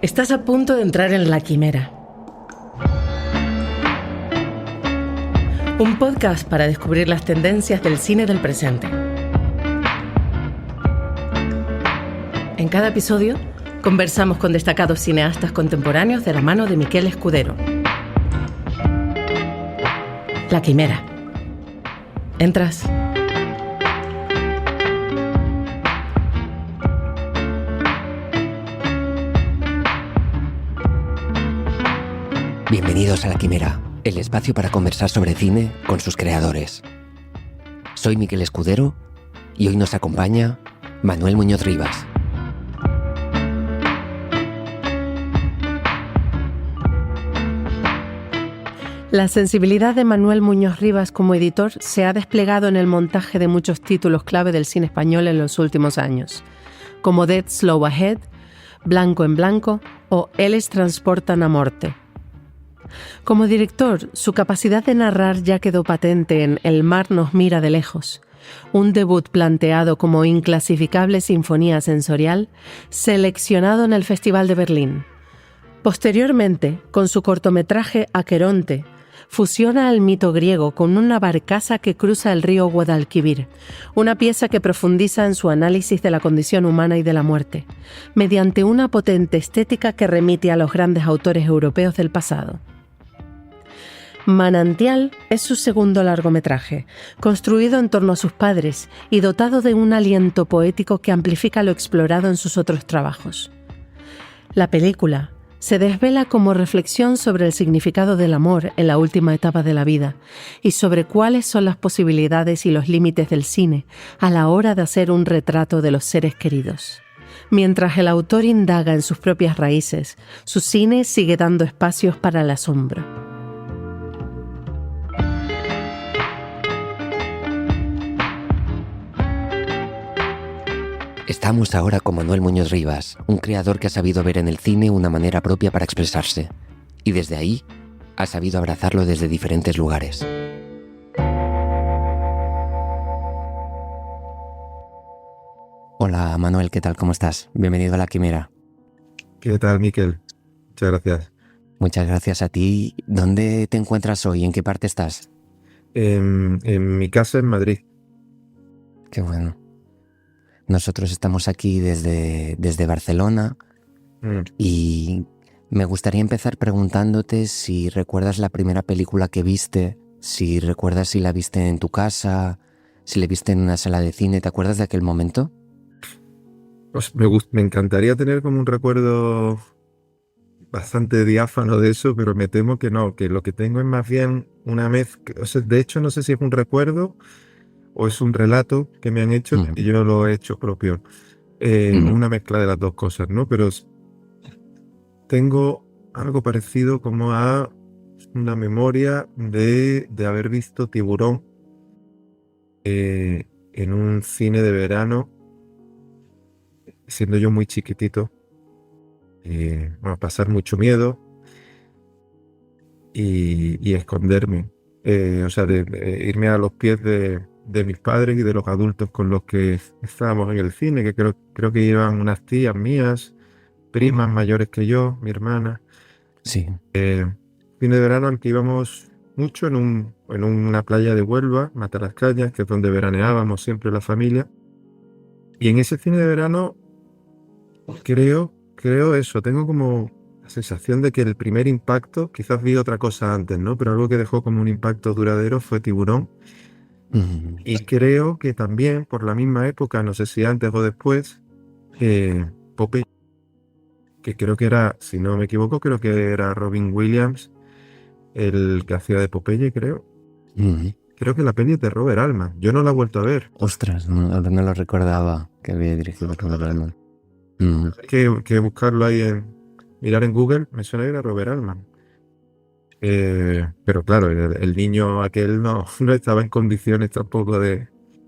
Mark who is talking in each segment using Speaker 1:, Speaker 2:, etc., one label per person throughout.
Speaker 1: Estás a punto de entrar en La Quimera. Un podcast para descubrir las tendencias del cine del presente. En cada episodio, conversamos con destacados cineastas contemporáneos de la mano de Miquel Escudero. La Quimera. ¿Entras?
Speaker 2: Bienvenidos a La Quimera, el espacio para conversar sobre cine con sus creadores. Soy Miquel Escudero y hoy nos acompaña Manuel Muñoz Rivas.
Speaker 1: La sensibilidad de Manuel Muñoz Rivas como editor se ha desplegado en el montaje de muchos títulos clave del cine español en los últimos años, como Dead Slow Ahead, Blanco en Blanco o Eles Transportan a Morte. Como director, su capacidad de narrar ya quedó patente en El mar nos mira de lejos, un debut planteado como inclasificable sinfonía sensorial, seleccionado en el Festival de Berlín. Posteriormente, con su cortometraje Aqueronte, fusiona el mito griego con una barcaza que cruza el río Guadalquivir, una pieza que profundiza en su análisis de la condición humana y de la muerte, mediante una potente estética que remite a los grandes autores europeos del pasado. Manantial es su segundo largometraje, construido en torno a sus padres y dotado de un aliento poético que amplifica lo explorado en sus otros trabajos. La película se desvela como reflexión sobre el significado del amor en la última etapa de la vida y sobre cuáles son las posibilidades y los límites del cine a la hora de hacer un retrato de los seres queridos. Mientras el autor indaga en sus propias raíces, su cine sigue dando espacios para el asombro.
Speaker 2: Estamos ahora con Manuel Muñoz Rivas, un creador que ha sabido ver en el cine una manera propia para expresarse, y desde ahí ha sabido abrazarlo desde diferentes lugares. Hola Manuel, ¿qué tal? ¿Cómo estás? Bienvenido a La Quimera.
Speaker 3: ¿Qué tal, Miquel? Muchas gracias.
Speaker 2: Muchas gracias a ti. ¿Dónde te encuentras hoy? ¿En qué parte estás?
Speaker 3: En mi casa en Madrid.
Speaker 2: Qué bueno. Nosotros estamos aquí desde Barcelona y me gustaría empezar preguntándote si recuerdas la primera película que viste, si recuerdas si la viste en tu casa, si la viste en una sala de cine. ¿Te acuerdas de aquel momento?
Speaker 3: Pues me encantaría tener como un recuerdo bastante diáfano de eso, pero me temo que no, que lo que tengo es más bien una mezcla. O sea, de hecho, no sé si es un recuerdo o es un relato que me han hecho y yo lo he hecho propio. Una mezcla de las dos cosas, ¿no? Pero tengo algo parecido como a una memoria de haber visto Tiburón en un cine de verano, siendo yo muy chiquitito. Pasar mucho miedo y esconderme. O sea, de irme a los pies de mis padres y de los adultos con los que estábamos en el cine, que creo que iban unas tías mías, primas mayores que yo, mi hermana.
Speaker 2: Sí.
Speaker 3: Cine de verano al que íbamos mucho en una playa de Huelva, Matalascañas, que es donde veraneábamos siempre la familia. Y en ese cine de verano creo eso, tengo como la sensación de que el primer impacto, quizás vi otra cosa antes, ¿no? Pero algo que dejó como un impacto duradero fue Tiburón. Y creo que también por la misma época, no sé si antes o después, Popeye, que creo que era, si no me equivoco, creo que era Robin Williams el que hacía de Popeye, creo. Creo que la peli es de Robert Altman. Yo no la he vuelto a ver.
Speaker 2: Ostras, no lo recordaba que había dirigido Robert Altman.
Speaker 3: Hay que buscarlo ahí, mirar en Google, me suena que era Robert Altman. Pero claro, el niño aquel no estaba en condiciones tampoco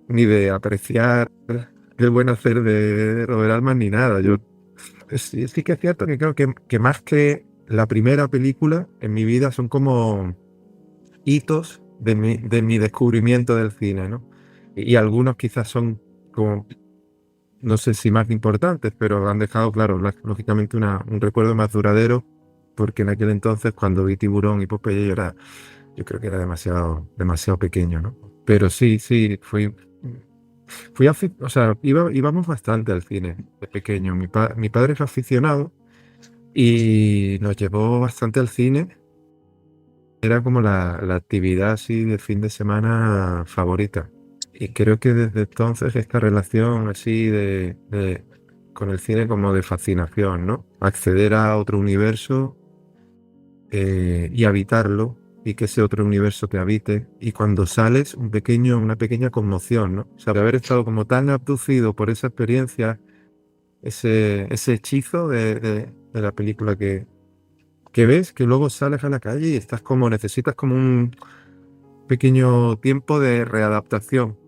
Speaker 3: ni de apreciar el buen hacer de Robert Altman ni nada. Sí que es cierto que creo que más que la primera película en mi vida son como hitos de mi descubrimiento del cine, ¿no? Y algunos quizás son como no sé si más importantes, pero han dejado, claro, lógicamente un recuerdo más duradero, porque en aquel entonces, cuando vi Tiburón y Popeye, yo creo que era demasiado pequeño, ¿no? Pero sí, o sea, íbamos bastante al cine de pequeño. Mi padre es aficionado y nos llevó bastante al cine. Era como la actividad así de fin de semana favorita. Y creo que desde entonces esta relación así con el cine como de fascinación, ¿no? Acceder a otro universo y habitarlo y que ese otro universo te habite. Y cuando sales, una pequeña conmoción, ¿no? O sea, de haber estado como tan abducido por esa experiencia, ese hechizo de la película que ves, que luego sales a la calle y necesitas como un pequeño tiempo de readaptación.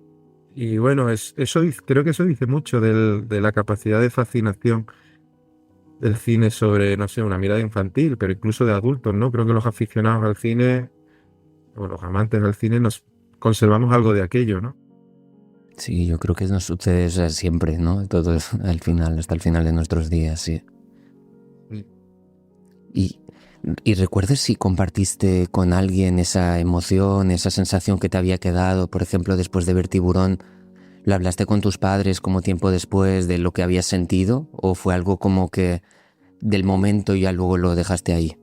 Speaker 3: Y bueno, creo que eso dice mucho de la capacidad de fascinación del cine sobre, no sé, una mirada infantil, pero incluso de adultos, ¿no? Creo que los aficionados al cine, o los amantes del cine, nos conservamos algo de aquello, ¿no?
Speaker 2: Sí, yo creo que nos sucede, o sea, siempre, ¿no? Todo al final, hasta el final de nuestros días, sí.
Speaker 3: Sí.
Speaker 2: ¿Y recuerdas si compartiste con alguien esa emoción, esa sensación que te había quedado, por ejemplo, después de ver Tiburón? ¿Lo hablaste con tus padres como tiempo después de lo que habías sentido? ¿O fue algo como que del momento y ya luego lo dejaste ahí?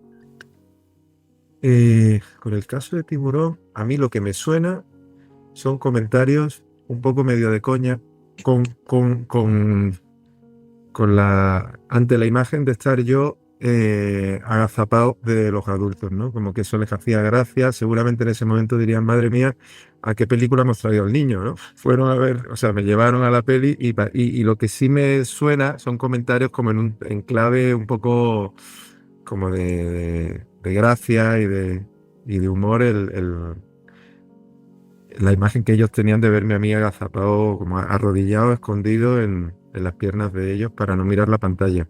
Speaker 3: Con el caso de Tiburón, a mí lo que me suena son comentarios un poco medio de coña ante la imagen de estar yo agazapado de los adultos, ¿no? Como que eso les hacía gracia. Seguramente en ese momento dirían, madre mía, ¿a qué película hemos traído al niño, no? Fueron a ver, o sea, me llevaron a la peli y lo que sí me suena son comentarios como en clave un poco como de gracia y de humor la imagen que ellos tenían de verme a mí agazapado, como arrodillado, escondido en las piernas de ellos para no mirar la pantalla.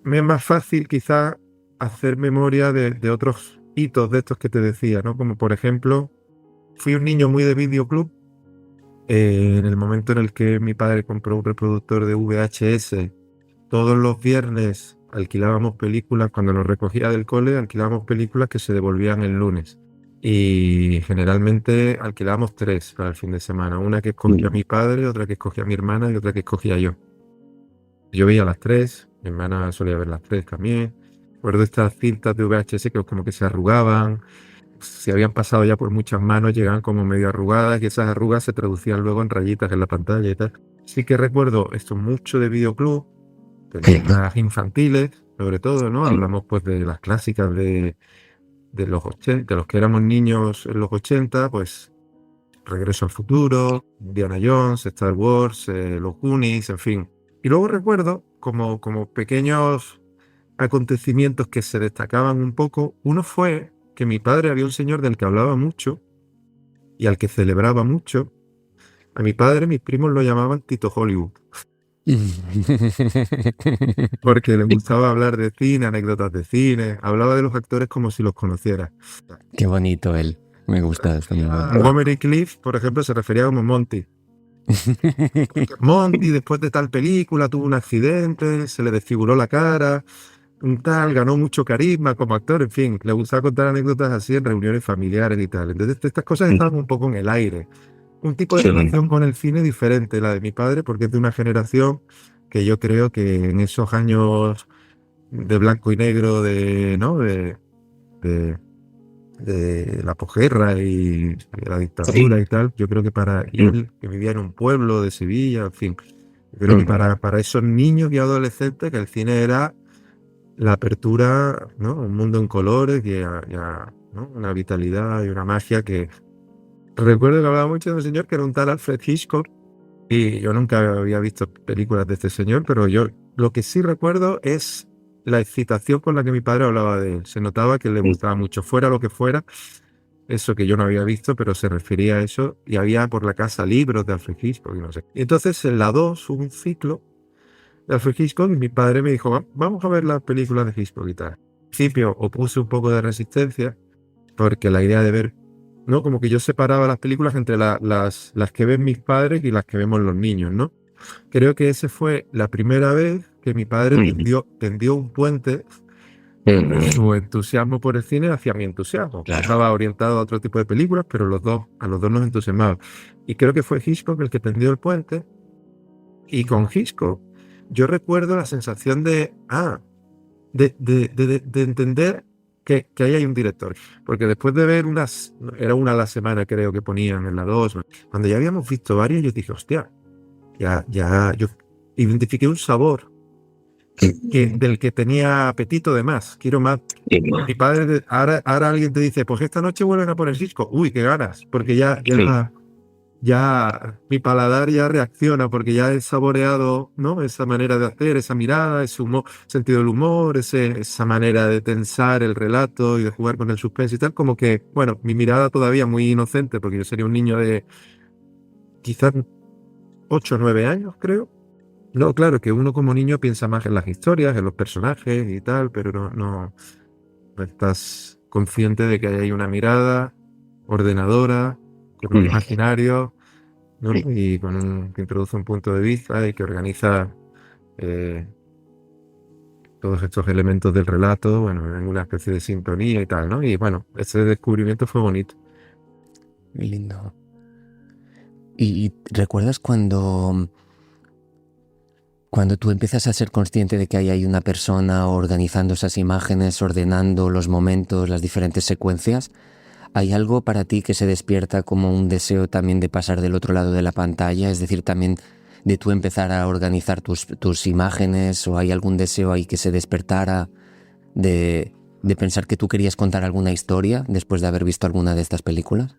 Speaker 3: Me es más fácil quizá hacer memoria de otros hitos de estos que te decía, ¿no? Como por ejemplo, fui un niño muy de videoclub. En el momento en el que mi padre compró un reproductor de VHS, todos los viernes alquilábamos películas, cuando nos recogía del cole, alquilábamos películas que se devolvían el lunes. Y generalmente alquilábamos 3 para el fin de semana. Una que escogía mi padre, otra que escogía mi hermana y otra que escogía yo. Yo veía las 3, mi hermana solía ver las 3 también. Recuerdo estas cintas de VHS que como que se arrugaban. Si habían pasado ya por muchas manos, llegaban como medio arrugadas y esas arrugas se traducían luego en rayitas en la pantalla y tal. Sí que recuerdo esto mucho de videoclub, películas infantiles, sobre todo, ¿no? Hablamos pues de las clásicas de los 80, de los que éramos niños en los 80, pues Regreso al Futuro, Indiana Jones, Star Wars, los Goonies, en fin. Y luego recuerdo como pequeños acontecimientos que se destacaban un poco. Uno fue que mi padre había un señor del que hablaba mucho y al que celebraba mucho. A mi padre, mis primos lo llamaban Tito Hollywood, porque le gustaba hablar de cine, anécdotas de cine, hablaba de los actores como si los conociera.
Speaker 2: Qué bonito él. Me gusta esto.
Speaker 3: Montgomery Cliff, por ejemplo, se refería como Monty. Monty, después de tal película, tuvo un accidente, se le desfiguró la cara, un tal, ganó mucho carisma como actor, en fin, le gustaba contar anécdotas así en reuniones familiares y tal. Entonces, estas cosas estaban un poco en el aire. Un tipo de relación con el cine diferente, la de mi padre, porque es de una generación que yo creo que en esos años de blanco y negro, ¿no? de la posguerra y de la dictadura y tal, yo creo que y él, que vivía en un pueblo de Sevilla, en fin, yo creo que para esos niños y adolescentes que el cine era la apertura, ¿no? Un mundo en colores ¿no? Una vitalidad y una magia que recuerdo que hablaba mucho de un señor que era un tal Alfred Hitchcock y yo nunca había visto películas de este señor, pero yo lo que sí recuerdo es la excitación con la que mi padre hablaba de él. Se notaba que le gustaba mucho, fuera lo que fuera, eso que yo no había visto, pero se refería a eso, y había por la casa libros de Alfred Hitchcock y no sé. Y entonces en la 2 hubo un ciclo de Alfred Hitchcock y mi padre me dijo, vamos a ver las películas de Hitchcock y tal. Al principio opuse un poco de resistencia, porque la idea de ver, ¿no? Como que yo separaba las películas entre las que ven mis padres y las que vemos los niños, ¿no? creo que ese fue la primera vez que mi padre tendió un puente su entusiasmo por el cine hacia mi entusiasmo.
Speaker 2: Claro.
Speaker 3: Estaba orientado a otro tipo de películas, pero a los dos nos entusiasmaba. Y creo que fue Hitchcock el que tendió el puente. Y con Hitchcock yo recuerdo la sensación de entender que ahí hay un director. Porque después de ver era una a la semana creo que ponían en la 2, cuando ya habíamos visto varias, yo dije, hostia, yo identifiqué un sabor del que tenía apetito de más. Quiero más. Mi padre, ahora alguien te dice, pues esta noche vuelven a poner disco. Uy, qué ganas, porque ya mi paladar ya reacciona, porque ya he saboreado, ¿no? Esa manera de hacer, esa mirada, ese humor, sentido del humor, esa manera de tensar el relato y de jugar con el suspense y tal. Como que, bueno, mi mirada todavía muy inocente, porque yo sería un niño de quizás 8 o 9 años, creo. No, claro, que uno como niño piensa más en las historias, en los personajes y tal, pero no estás consciente de que hay una mirada ordenadora, con un imaginario, ¿no? Y que introduce un punto de vista y que organiza eh, todos estos elementos del relato, bueno, en una especie de sintonía y tal, ¿no? Y bueno, ese descubrimiento fue bonito.
Speaker 2: Muy lindo. ¿Y recuerdas cuando tú empiezas a ser consciente de que ahí hay una persona organizando esas imágenes, ordenando los momentos, las diferentes secuencias? ¿Hay algo para ti que se despierta como un deseo también de pasar del otro lado de la pantalla? Es decir, también de tú empezar a organizar tus imágenes, o hay algún deseo ahí que se despertara de pensar que tú querías contar alguna historia después de haber visto alguna de estas películas?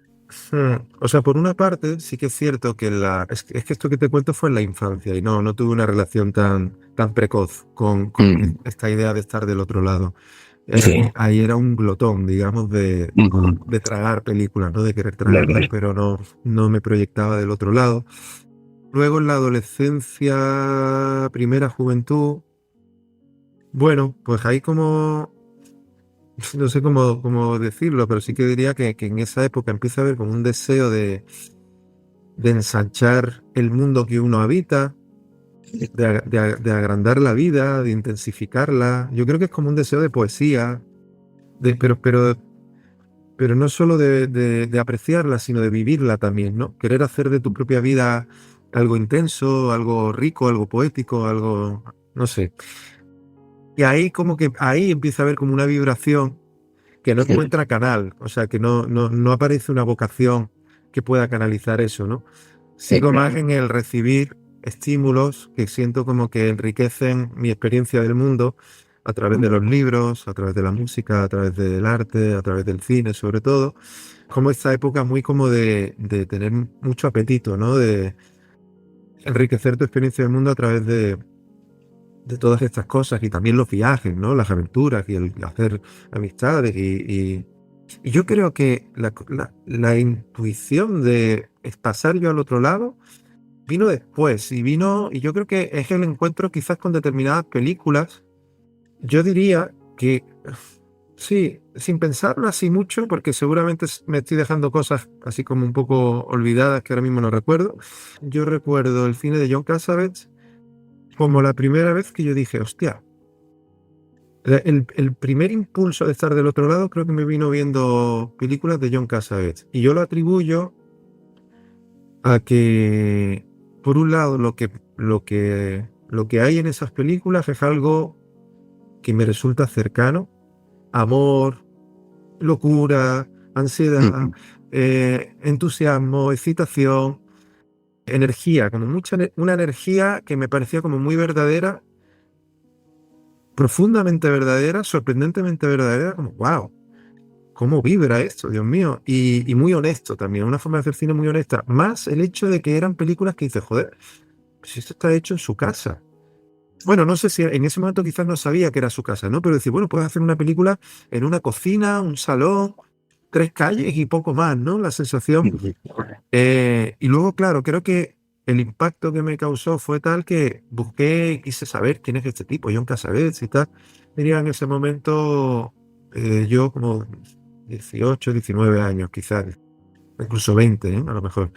Speaker 3: O sea, por una parte, sí que es cierto que es que esto que te cuento fue en la infancia y no tuve una relación tan precoz con esta idea de estar del otro lado.
Speaker 2: Sí.
Speaker 3: Ahí era un glotón, digamos, de tragar películas, ¿no? De querer tragarlas, pero no me proyectaba del otro lado. Luego en la adolescencia, primera juventud, bueno, pues ahí como, no sé cómo decirlo, pero sí que diría que en esa época empieza a haber como un deseo de ensanchar el mundo que uno habita, de agrandar la vida, de intensificarla. Yo creo que es como un deseo de poesía, pero no solo de apreciarla, sino de vivirla también, ¿no? Querer hacer de tu propia vida algo intenso, algo rico, algo poético, algo, no sé. Y ahí como que ahí empieza a haber como una vibración que no encuentra canal, o sea, que no aparece una vocación que pueda canalizar eso, ¿no? Sigo más en el recibir estímulos que siento como que enriquecen mi experiencia del mundo a través de los libros, a través de la música, a través del arte, a través del cine, sobre todo. Como esta época muy como de tener mucho apetito, ¿no? De enriquecer tu experiencia del mundo a través de todas estas cosas y también los viajes, ¿no? Las aventuras y el hacer amistades y yo creo que la intuición de pasar yo al otro lado vino después y yo creo que es el encuentro quizás con determinadas películas. Yo diría que sí, sin pensarlo así mucho, porque seguramente me estoy dejando cosas así como un poco olvidadas que ahora mismo no recuerdo. Yo recuerdo el cine de John Cassavetes como la primera vez que yo dije, hostia, el primer impulso de estar del otro lado creo que me vino viendo películas de John Cassavetes. Y yo lo atribuyo a que, por un lado, lo que hay en esas películas es algo que me resulta cercano. Amor, locura, ansiedad, entusiasmo, excitación, energía, como una energía que me parecía como muy verdadera, profundamente verdadera, sorprendentemente verdadera, como wow, cómo vibra esto, Dios mío, y muy honesto también, una forma de hacer cine muy honesta, más el hecho de que eran películas que dices, joder, pues esto está hecho en su casa. Bueno, no sé si en ese momento quizás no sabía que era su casa, ¿no? Pero decir, bueno, puedes hacer una película en una cocina, un salón, 3 calles y poco más, ¿no? La sensación. Y luego, claro, creo que el impacto que me causó fue tal que busqué y quise saber quién es este tipo, John Cassavetes y tal. Tenía en ese momento yo como 18, 19 años, quizás, incluso 20, ¿eh? A lo mejor.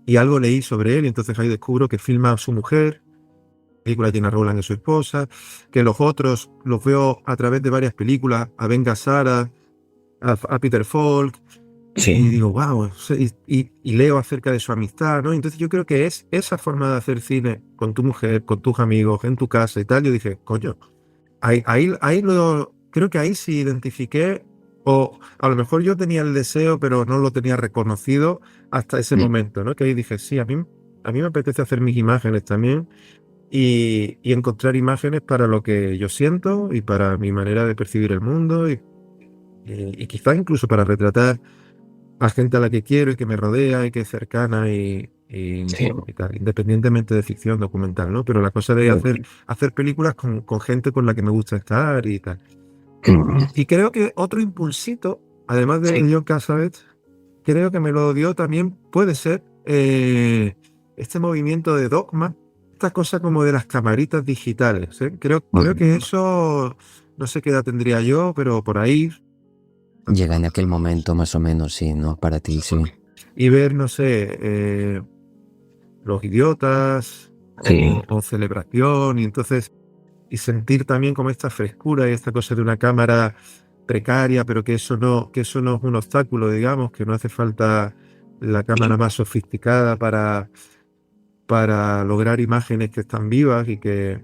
Speaker 3: y algo leí sobre él, y entonces ahí descubro que filma a su mujer, película Gena Rowland es su esposa, que los otros los veo a través de varias películas, a Ben Gazzara, a Peter Falk,
Speaker 2: Sí.
Speaker 3: y digo, wow, y leo acerca de su amistad, ¿no? Entonces yo creo que es esa forma de hacer cine con tu mujer, con tus amigos, en tu casa y tal. Yo dije, coño, creo que ahí sí identifiqué, o a lo mejor yo tenía el deseo, pero no lo tenía reconocido hasta ese momento, ¿no? Que ahí dije, sí, a mí me apetece hacer mis imágenes también y encontrar imágenes para lo que yo siento y para mi manera de percibir el mundo y quizás incluso para retratar a gente a la que quiero y que me rodea y que es cercana y tal, independientemente de ficción documental, ¿no? Pero la cosa de hacer películas con gente con la que me gusta estar y tal. Y creo que otro impulsito, además de John Cassavetes, creo que me lo dio también, puede ser, este movimiento de Dogma, esta cosa como de las camaritas digitales, ¿eh? Creo que eso, no sé qué edad tendría yo, pero por ahí.
Speaker 2: Llega en aquel momento más o menos, sí, ¿no? Para ti, sí.
Speaker 3: Y ver, no sé, Los Idiotas o Celebración, y entonces sentir también como esta frescura y esta cosa de una cámara precaria, pero que eso no es un obstáculo, digamos, que no hace falta la cámara más sofisticada para lograr imágenes que están vivas y que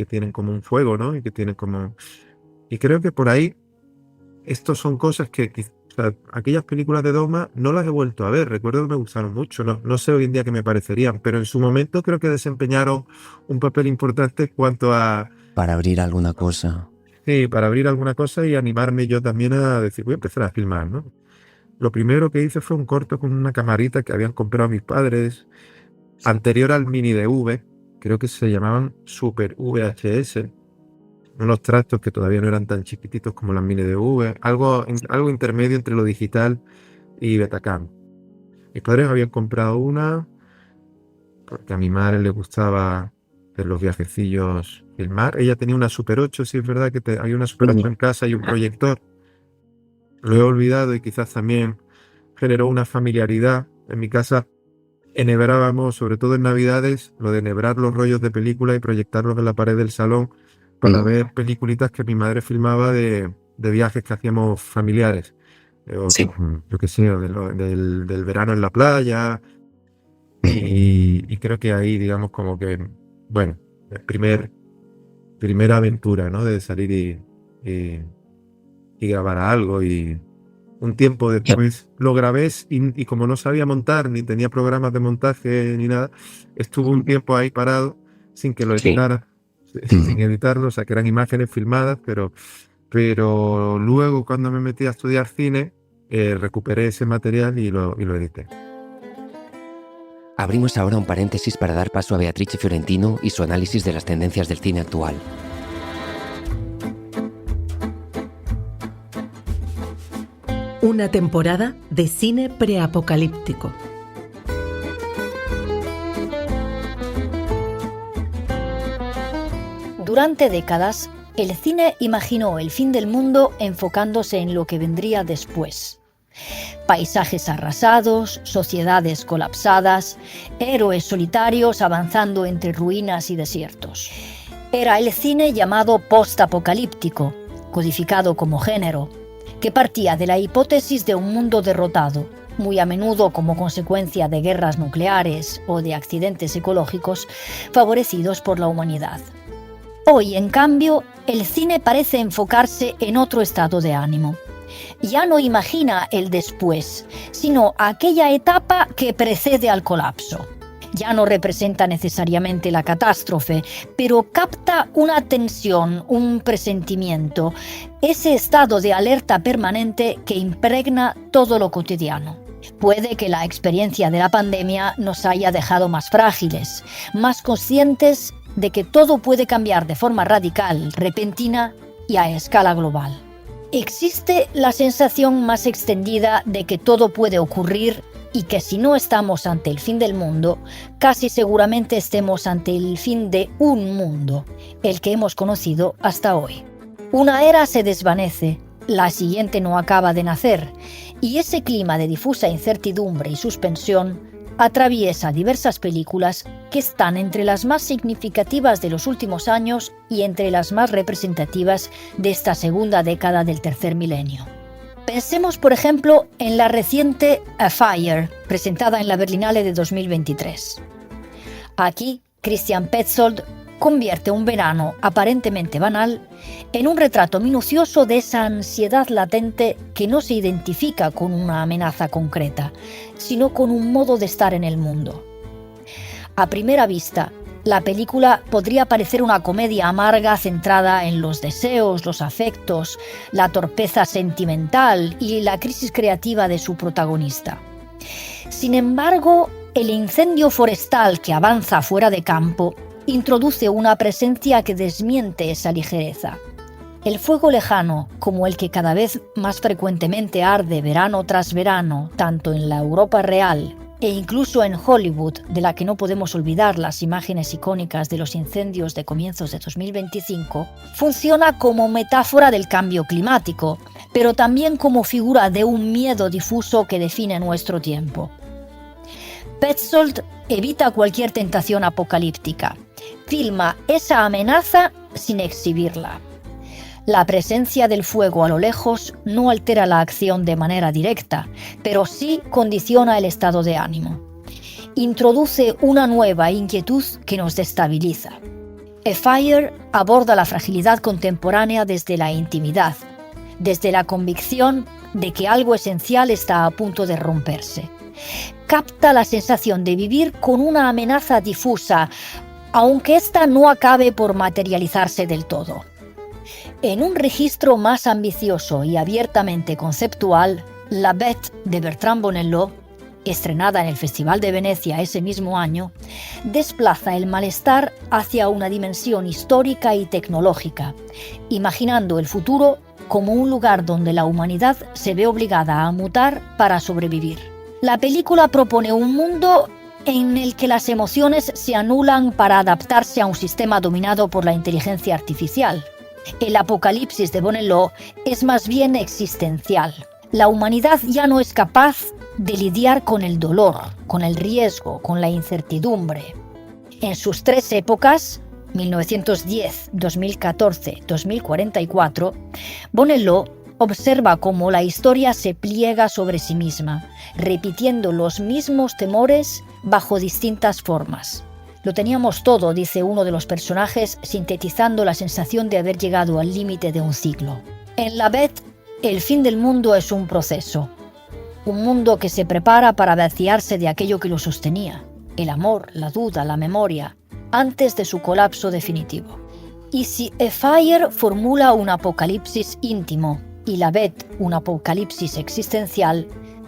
Speaker 3: tienen como un fuego, ¿no? Y creo que por ahí estos son cosas que o sea, aquellas películas de Dogma no las he vuelto a ver. Recuerdo que me gustaron mucho. No sé hoy en día qué me parecerían, pero en su momento creo que desempeñaron un papel importante en cuanto a...
Speaker 2: Para abrir alguna cosa.
Speaker 3: Sí, para abrir alguna cosa y animarme yo también a decir, voy a empezar a filmar, ¿no? Lo primero que hice fue un corto con una camarita que habían comprado mis padres, anterior al mini DV, creo que se llamaban Super VHS, unos tractos que todavía no eran tan chiquititos como las mini DV, algo intermedio entre lo digital y Betacam. Mis padres habían comprado una porque a mi madre le gustaba hacer los viajecillos, filmar. Ella tenía una Super 8, sí es verdad que había una Super 8 en casa y un proyector. Lo he olvidado y quizás también generó una familiaridad. En mi casa enhebrábamos, sobre todo en Navidades, lo de enhebrar los rollos de película y proyectarlos en la pared del salón para ver peliculitas que mi madre filmaba de viajes que hacíamos familiares. Yo qué sé, del verano en la playa. Y creo que ahí, digamos, como que, bueno, primera aventura, ¿no? De salir y grabar algo. Y un tiempo después lo grabé y como no sabía montar, ni tenía programas de montaje ni nada, estuvo un tiempo ahí parado sin que lo editara. Sin editarlo, o sea que eran imágenes filmadas, pero luego cuando me metí a estudiar cine, recuperé ese material y lo edité.
Speaker 2: Abrimos ahora un paréntesis para dar paso a Beatrice Fiorentino y su análisis de las tendencias del cine actual.
Speaker 1: Una temporada de cine preapocalíptico.
Speaker 4: Durante décadas, el cine imaginó el fin del mundo enfocándose en lo que vendría después. Paisajes arrasados, sociedades colapsadas, héroes solitarios avanzando entre ruinas y desiertos. Era el cine llamado postapocalíptico, codificado como género, que partía de la hipótesis de un mundo derrotado, muy a menudo como consecuencia de guerras nucleares o de accidentes ecológicos favorecidos por la humanidad. Hoy, en cambio, el cine parece enfocarse en otro estado de ánimo. Ya no imagina el después, sino aquella etapa que precede al colapso. Ya no representa necesariamente la catástrofe, pero capta una tensión, un presentimiento, ese estado de alerta permanente que impregna todo lo cotidiano. Puede que la experiencia de la pandemia nos haya dejado más frágiles, más conscientes de que todo puede cambiar de forma radical, repentina y a escala global. Existe la sensación más extendida de que todo puede ocurrir y que si no estamos ante el fin del mundo, casi seguramente estemos ante el fin de un mundo, el que hemos conocido hasta hoy. Una era se desvanece, la siguiente no acaba de nacer, y ese clima de difusa incertidumbre y suspensión atraviesa diversas películas que están entre las más significativas de los últimos años y entre las más representativas de esta segunda década del tercer milenio. Pensemos, por ejemplo, en la reciente A Fire, presentada en la Berlinale de 2023. Aquí, Christian Petzold convierte un verano aparentemente banal en un retrato minucioso de esa ansiedad latente que no se identifica con una amenaza concreta, sino con un modo de estar en el mundo. A primera vista, la película podría parecer una comedia amarga centrada en los deseos, los afectos, la torpeza sentimental y la crisis creativa de su protagonista. Sin embargo, el incendio forestal que avanza fuera de campo introduce una presencia que desmiente esa ligereza. El fuego lejano, como el que cada vez más frecuentemente arde verano tras verano, tanto en la Europa real e incluso en Hollywood, de la que no podemos olvidar las imágenes icónicas de los incendios de comienzos de 2025, funciona como metáfora del cambio climático, pero también como figura de un miedo difuso que define nuestro tiempo. Petzold evita cualquier tentación apocalíptica. Filma esa amenaza sin exhibirla. La presencia del fuego a lo lejos no altera la acción de manera directa, pero sí condiciona el estado de ánimo. Introduce una nueva inquietud que nos destabiliza. A Fire aborda la fragilidad contemporánea desde la intimidad, desde la convicción de que algo esencial está a punto de romperse. Capta la sensación de vivir con una amenaza difusa, aunque ésta no acabe por materializarse del todo. En un registro más ambicioso y abiertamente conceptual, La Bête de Bertrand Bonello, estrenada en el Festival de Venecia ese mismo año, desplaza el malestar hacia una dimensión histórica y tecnológica, imaginando el futuro como un lugar donde la humanidad se ve obligada a mutar para sobrevivir. La película propone un mundo en el que las emociones se anulan para adaptarse a un sistema dominado por la inteligencia artificial. El apocalipsis de Bonello es más bien existencial. La humanidad ya no es capaz de lidiar con el dolor, con el riesgo, con la incertidumbre. En sus tres épocas, 1910, 2014, 2044, Bonello observa cómo la historia se pliega sobre sí misma, repitiendo los mismos temores bajo distintas formas. Lo teníamos todo, dice uno de los personajes, sintetizando la sensación de haber llegado al límite de un ciclo. En La Bête, el fin del mundo es un proceso. Un mundo que se prepara para vaciarse de aquello que lo sostenía, el amor, la duda, la memoria, antes de su colapso definitivo. Y si A Fire formula un apocalipsis íntimo y La Bête un apocalipsis existencial,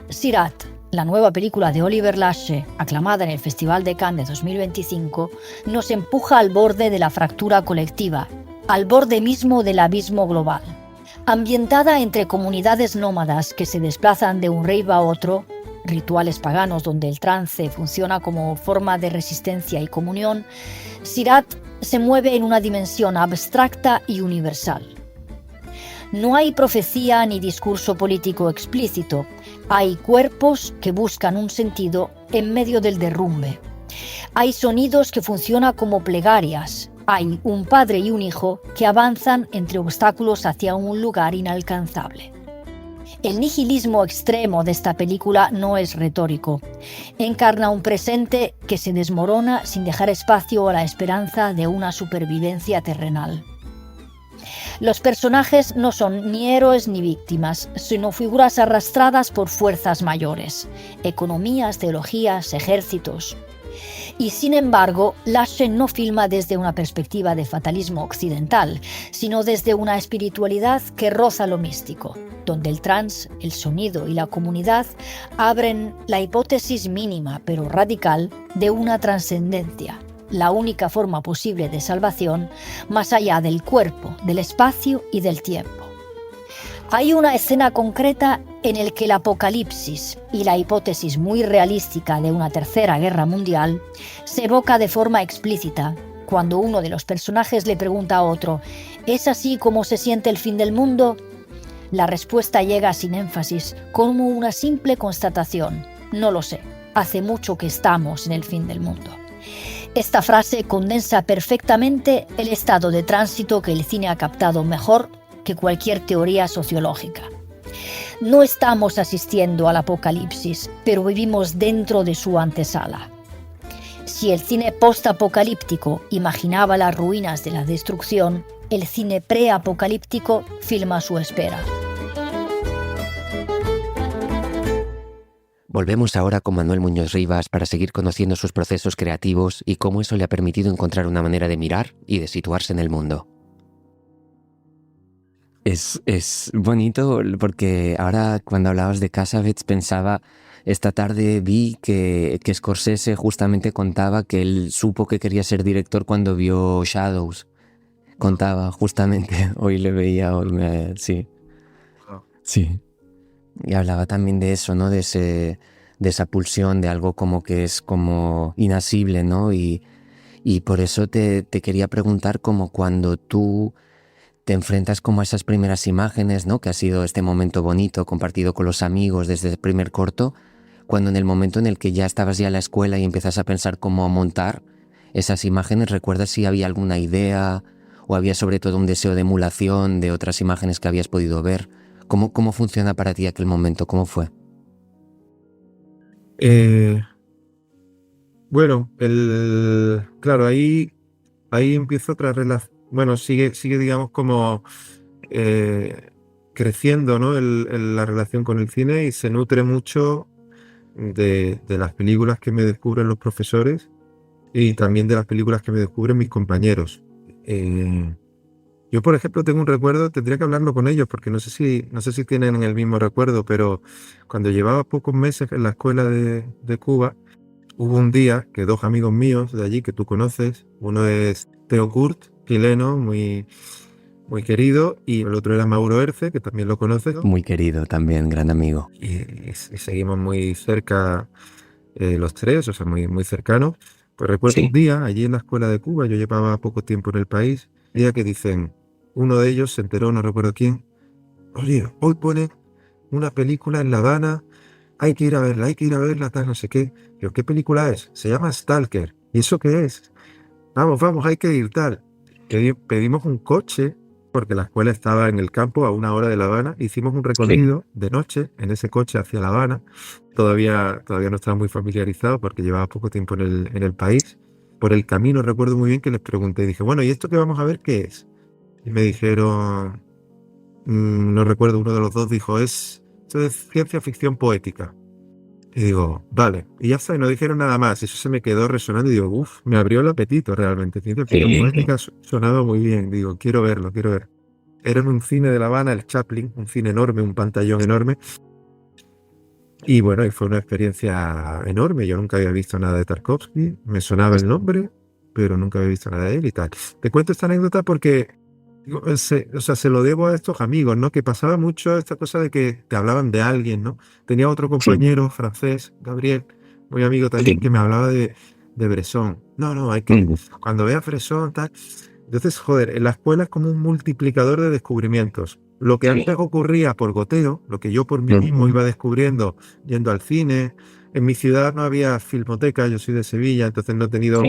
Speaker 4: Sirat, la nueva película de Oliver Lache, aclamada en el Festival de Cannes de 2025, nos empuja al borde de la fractura colectiva, al borde mismo del abismo global. Ambientada entre comunidades nómadas que se desplazan de un rave a otro, rituales paganos donde el trance funciona como forma de resistencia y comunión, Sirat se mueve en una dimensión abstracta y universal. No hay profecía ni discurso político explícito. Hay cuerpos que buscan un sentido en medio del derrumbe. Hay sonidos que funcionan como plegarias. Hay un padre y un hijo que avanzan entre obstáculos hacia un lugar inalcanzable. El nihilismo extremo de esta película no es retórico. Encarna un presente que se desmorona sin dejar espacio a la esperanza de una supervivencia terrenal. Los personajes no son ni héroes ni víctimas, sino figuras arrastradas por fuerzas mayores, economías, teologías, ejércitos. Y sin embargo, Lache no filma desde una perspectiva de fatalismo occidental, sino desde una espiritualidad que roza lo místico, donde el trance, el sonido y la comunidad abren la hipótesis mínima pero radical de una trascendencia, la única forma posible de salvación más allá del cuerpo, del espacio y del tiempo. Hay una escena concreta en la que el apocalipsis y la hipótesis muy realística de una tercera guerra mundial se evoca de forma explícita, cuando uno de los personajes le pregunta a otro: ¿es así como se siente el fin del mundo? La respuesta llega sin énfasis, como una simple constatación: no lo sé. hace mucho que estamos en el fin del mundo. Esta frase condensa perfectamente el estado de tránsito que el cine ha captado mejor que cualquier teoría sociológica. No estamos asistiendo al apocalipsis, pero vivimos dentro de su antesala. Si el cine post-apocalíptico imaginaba las ruinas de la destrucción, el cine pre-apocalíptico filma a su espera.
Speaker 2: Volvemos ahora con Manuel Muñoz Rivas para seguir conociendo sus procesos creativos y cómo eso le ha permitido encontrar una manera de mirar y de situarse en el mundo. Es bonito porque ahora cuando hablabas de Cassavetes pensaba, esta tarde vi que Scorsese justamente contaba que él supo que quería ser director cuando vio Shadows. Contaba justamente, hoy le veía, sí. Sí. Y hablaba también de eso, ¿no? De esa pulsión, de algo como que es como inasible, ¿no? Y por eso te quería preguntar como cuando tú te enfrentas como a esas primeras imágenes, ¿no? Que ha sido este momento bonito compartido con los amigos desde el primer corto, cuando en el momento en el que ya estabas ya en la escuela y empiezas a pensar cómo montar esas imágenes, ¿recuerdas si había alguna idea o había sobre todo un deseo de emulación de otras imágenes que habías podido ver? ¿Cómo funciona para ti aquel momento? ¿Cómo fue?
Speaker 3: Bueno, claro, ahí empieza otra relación. Bueno, sigue, digamos, como creciendo, ¿no? La relación con el cine y se nutre mucho de las películas que me descubren los profesores y también de las películas que me descubren mis compañeros. Yo, por ejemplo, tengo un recuerdo, tendría que hablarlo con ellos porque no sé si tienen el mismo recuerdo, pero cuando llevaba pocos meses en la escuela de Cuba, hubo un día que dos amigos míos de allí que tú conoces, uno es Theo Kurt, chileno, muy, muy querido, y el otro era Mauro Erce, que también lo conoces, ¿no?
Speaker 2: Muy querido también, gran amigo.
Speaker 3: Y seguimos muy cerca los tres, o sea, muy, muy cercanos. Pues recuerdo un día, allí en la escuela de Cuba, yo llevaba poco tiempo en el país, un día que dicen, uno de ellos se enteró, no recuerdo quién, oye, hoy ponen una película en La Habana, hay que ir a verla, tal, no sé qué. Digo, ¿qué película es? Se llama Stalker. ¿Y eso qué es? Vamos, hay que ir, tal. Pedimos un coche, porque la escuela estaba en el campo a 1 hora de La Habana. Hicimos un recorrido de noche en ese coche hacia La Habana. Todavía no estaba muy familiarizado porque llevaba poco tiempo en el país. Por el camino recuerdo muy bien que les pregunté, dije, bueno, ¿y esto que vamos a ver qué es? Y me dijeron, no recuerdo, uno de los dos dijo, esto es ciencia ficción poética. Y digo, vale. Y ya está, y no dijeron nada más. Eso se me quedó resonando y digo, me abrió el apetito realmente. Ciencia ficción poética sonaba muy bien. Digo, quiero verlo. Era en un cine de La Habana, el Chaplin, un cine enorme, un pantallón enorme. Y bueno, y fue una experiencia enorme. Yo nunca había visto nada de Tarkovsky. Me sonaba el nombre, pero nunca había visto nada de él y tal. Te cuento esta anécdota porque se lo debo a estos amigos, ¿no? Que pasaba mucho esta cosa de que te hablaban de alguien, ¿no? Tenía otro compañero francés, Gabriel, muy amigo también, que me hablaba de Bresson. No, hay que, cuando veas Bresson, tal. Entonces, joder, en la escuela es como un multiplicador de descubrimientos. Lo que antes ocurría por goteo, lo que yo por mí mismo iba descubriendo yendo al cine. En mi ciudad no había filmoteca, yo soy de Sevilla, entonces no he tenido...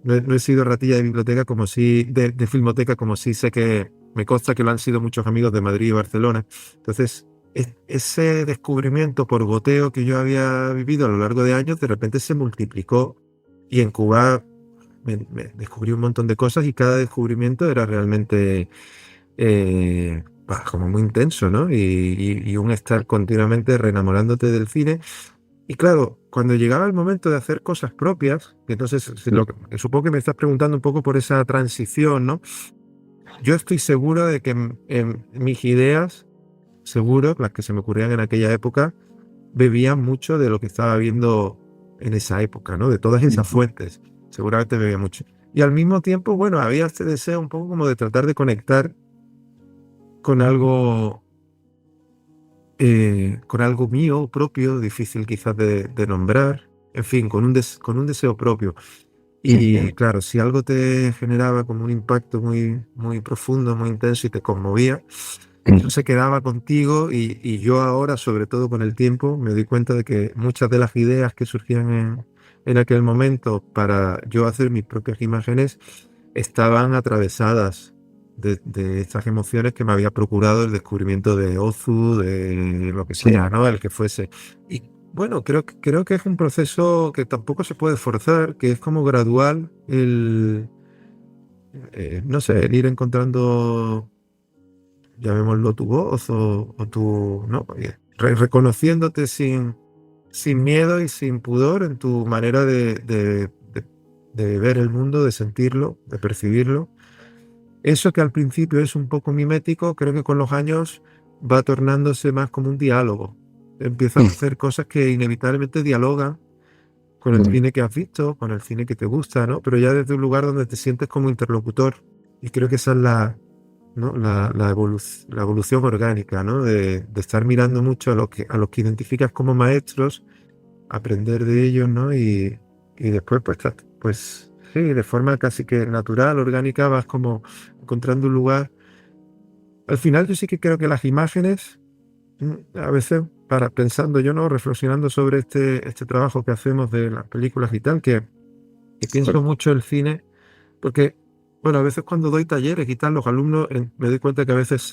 Speaker 3: No he sido ratilla de biblioteca de filmoteca, como sí sé que me consta que lo han sido muchos amigos de Madrid y Barcelona. Entonces, ese descubrimiento por goteo que yo había vivido a lo largo de años, de repente se multiplicó. Y en Cuba me descubrí un montón de cosas y cada descubrimiento era realmente como muy intenso, ¿no? Y un estar continuamente reenamorándote del cine. Y claro, cuando llegaba el momento de hacer cosas propias, entonces supongo que me estás preguntando un poco por esa transición, ¿no? Yo estoy seguro de que en mis ideas, seguro, las que se me ocurrían en aquella época, bebían mucho de lo que estaba viendo en esa época, ¿no? De todas esas fuentes, seguramente bebía mucho. Y al mismo tiempo, bueno, había este deseo un poco como de tratar de conectar con algo mío propio, difícil quizás de nombrar, en fin, con un deseo propio. Y claro, si algo te generaba como un impacto muy, muy profundo, muy intenso y te conmovía, eso se quedaba contigo y yo ahora, sobre todo con el tiempo, me doy cuenta de que muchas de las ideas que surgían en aquel momento para yo hacer mis propias imágenes estaban atravesadas de estas emociones que me había procurado el descubrimiento de Ozu, de lo que
Speaker 2: Sí.
Speaker 3: sea, ¿no? El que fuese. Y bueno, creo que es un proceso que tampoco se puede forzar, que es como gradual no sé, el ir encontrando, llamémoslo, tu voz o tu, ¿no? Reconociéndote sin miedo y sin pudor en tu manera de ver el mundo, de sentirlo, de percibirlo. Eso que al principio es un poco mimético, creo que con los años va tornándose más como un diálogo. Empiezas a hacer cosas que inevitablemente dialogan con el cine que has visto, con el cine que te gusta, ¿no? Pero ya desde un lugar donde te sientes como interlocutor. Y creo que esa es ¿no? La evolución orgánica, ¿no? De estar mirando mucho a los que identificas como maestros, aprender de ellos, ¿no? Y después, pues sí, de forma casi que natural, orgánica, vas como encontrando un lugar. Al final yo sí que creo que las imágenes, a veces, pensando yo, ¿no? Reflexionando sobre este trabajo que hacemos de las películas y tal, que pienso mucho el cine, porque, bueno, a veces cuando doy talleres y tal, los alumnos, me doy cuenta que a veces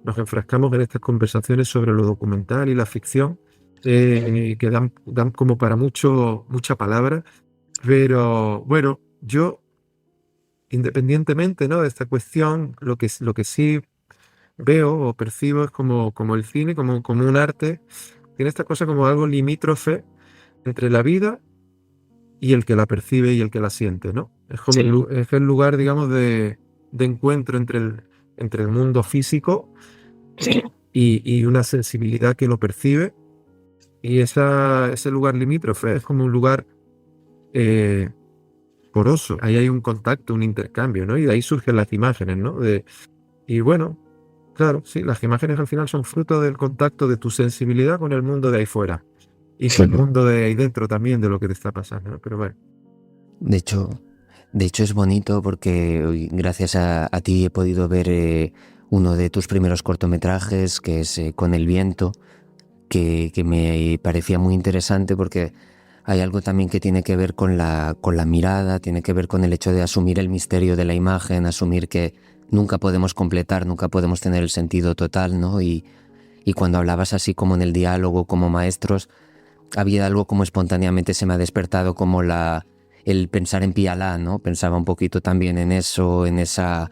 Speaker 3: nos enfrascamos en estas conversaciones sobre lo documental y la ficción, que dan como para mucha palabra, pero bueno, yo, independientemente, ¿no? de esta cuestión, lo que sí veo o percibo es como el cine, como un arte, tiene esta cosa como algo limítrofe entre la vida y el que la percibe y el que la siente, ¿no? Es como
Speaker 2: Sí.
Speaker 3: es el lugar, digamos, de encuentro entre el mundo físico y una sensibilidad que lo percibe. Y ese lugar limítrofe es como un lugar eh, poroso. Ahí hay un contacto, un intercambio, ¿no? Y de ahí surgen las imágenes, ¿no? Y bueno, claro, sí, las imágenes al final son fruto del contacto de tu sensibilidad con el mundo de ahí fuera. Y con el mundo de ahí dentro también, de lo que te está pasando, ¿no? Pero bueno.
Speaker 2: De hecho, de hecho es bonito porque gracias a ti he podido ver uno de tus primeros cortometrajes, que es Con el viento, que me parecía muy interesante porque hay algo también que tiene que ver con la mirada, tiene que ver con el hecho de asumir el misterio de la imagen, asumir que nunca podemos completar, nunca podemos tener el sentido total, ¿no? Y cuando hablabas así como en el diálogo, como maestros, había algo como espontáneamente se me ha despertado como el pensar en Pialá, ¿no? Pensaba un poquito también en eso, en esa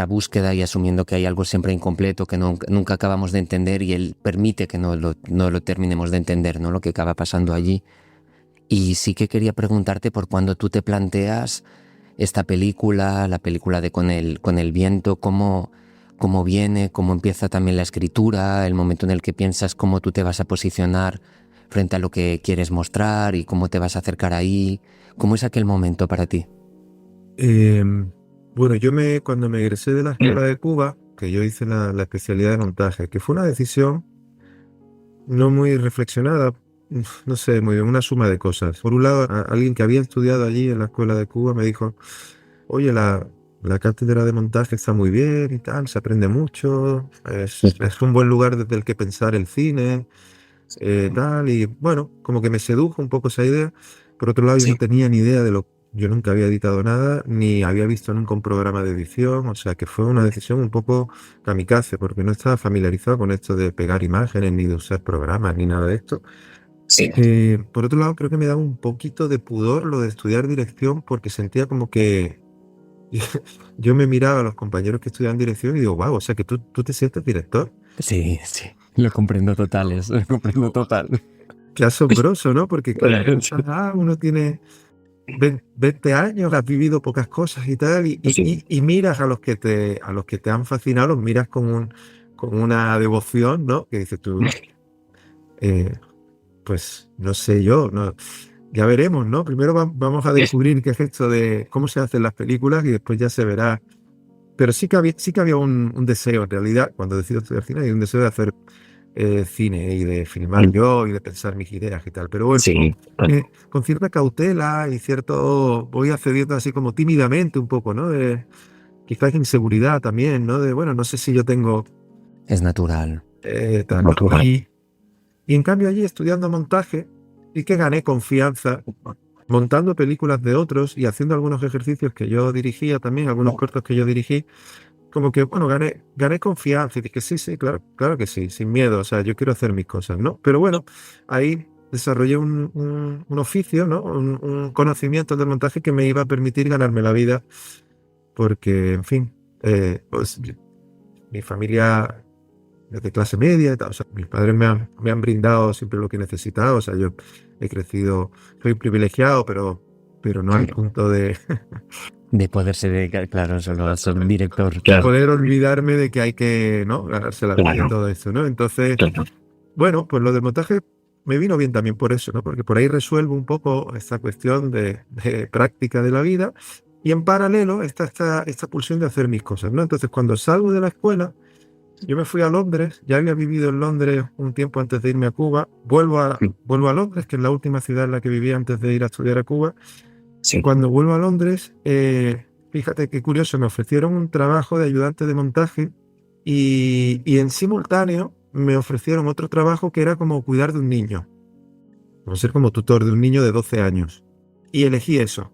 Speaker 2: búsqueda y asumiendo que hay algo siempre incompleto que nunca acabamos de entender y él permite que no lo terminemos de entender, ¿no? Lo que acaba pasando allí. Y sí que quería preguntarte por cuando tú te planteas esta película, la película de Con el viento, cómo viene, cómo empieza también la escritura, el momento en el que piensas cómo tú te vas a posicionar frente a lo que quieres mostrar y cómo te vas a acercar ahí. ¿Cómo es aquel momento para ti?
Speaker 3: Bueno, cuando me egresé de la Escuela de Cuba, que yo hice la especialidad de montaje, que fue una decisión no muy reflexionada, no sé, muy bien, una suma de cosas. Por un lado, alguien que había estudiado allí en la Escuela de Cuba me dijo, oye, la cátedra de montaje está muy bien y tal, se aprende mucho, es un buen lugar desde el que pensar el cine, tal, y bueno, como que me sedujo un poco esa idea. Por otro lado, yo no tenía ni idea yo nunca había editado nada, ni había visto nunca un programa de edición, o sea que fue una decisión un poco kamikaze, porque no estaba familiarizado con esto de pegar imágenes, ni de usar programas, ni nada de esto. Por otro lado, creo que me daba un poquito de pudor lo de estudiar dirección, porque sentía como que yo me miraba a los compañeros que estudiaban dirección y digo, wow, o sea que tú te sientes director.
Speaker 2: Sí, lo comprendo total, lo comprendo total.
Speaker 3: Qué asombroso, ¿no? Porque claro, uno tiene 20 años, has vivido pocas cosas y tal, y miras a los que te han fascinado, los miras con una devoción, ¿no? Que dices tú, pues no sé yo, no, ya veremos, ¿no? Primero vamos a descubrir qué es esto de cómo se hacen las películas y después ya se verá. Pero sí que había un deseo, en realidad, cuando decido estudiar cine, hay un deseo de hacer cine y de filmar yo y de pensar mis ideas y tal. Pero bueno, con cierta cautela y voy accediendo así como tímidamente un poco, ¿no? Quizás inseguridad también, ¿no? Bueno, no sé si yo tengo
Speaker 2: Es natural.
Speaker 3: Tal.
Speaker 5: Natural.
Speaker 3: Y en cambio allí estudiando montaje, sí que gané confianza montando películas de otros y haciendo algunos ejercicios que yo dirigía también, algunos cortos que yo dirigí, como que, bueno, gané confianza y dije, sí, claro que sí, sin miedo, o sea, yo quiero hacer mis cosas, ¿no? Pero bueno, ahí desarrollé un oficio, ¿no? Un conocimiento del montaje que me iba a permitir ganarme la vida, porque, en fin, pues mi familia es de clase media y tal, o sea, mis padres me han brindado siempre lo que he necesitado, o sea, yo he crecido, soy privilegiado, pero no al punto de
Speaker 2: De poderse dedicar, claro, solo a ser un director.
Speaker 5: Claro.
Speaker 3: poder olvidarme de que hay que, ¿no?, ganarse la vida y
Speaker 5: Claro.
Speaker 3: todo eso, ¿no? Entonces,
Speaker 5: Claro.
Speaker 3: bueno, pues lo del montaje me vino bien también por eso, ¿no? Porque por ahí resuelvo un poco esta cuestión de práctica de la vida y en paralelo está esta pulsión de hacer mis cosas, ¿no? Entonces, cuando salgo de la escuela, yo me fui a Londres, ya había vivido en Londres un tiempo antes de irme a Cuba, vuelvo a Londres, que es la última ciudad en la que viví antes de ir a estudiar a Cuba.
Speaker 5: Sí.
Speaker 3: Cuando vuelvo a Londres, fíjate qué curioso, me ofrecieron un trabajo de ayudante de montaje y en simultáneo me ofrecieron otro trabajo que era como cuidar de un niño, como ser como tutor de un niño de 12 años. Y elegí eso.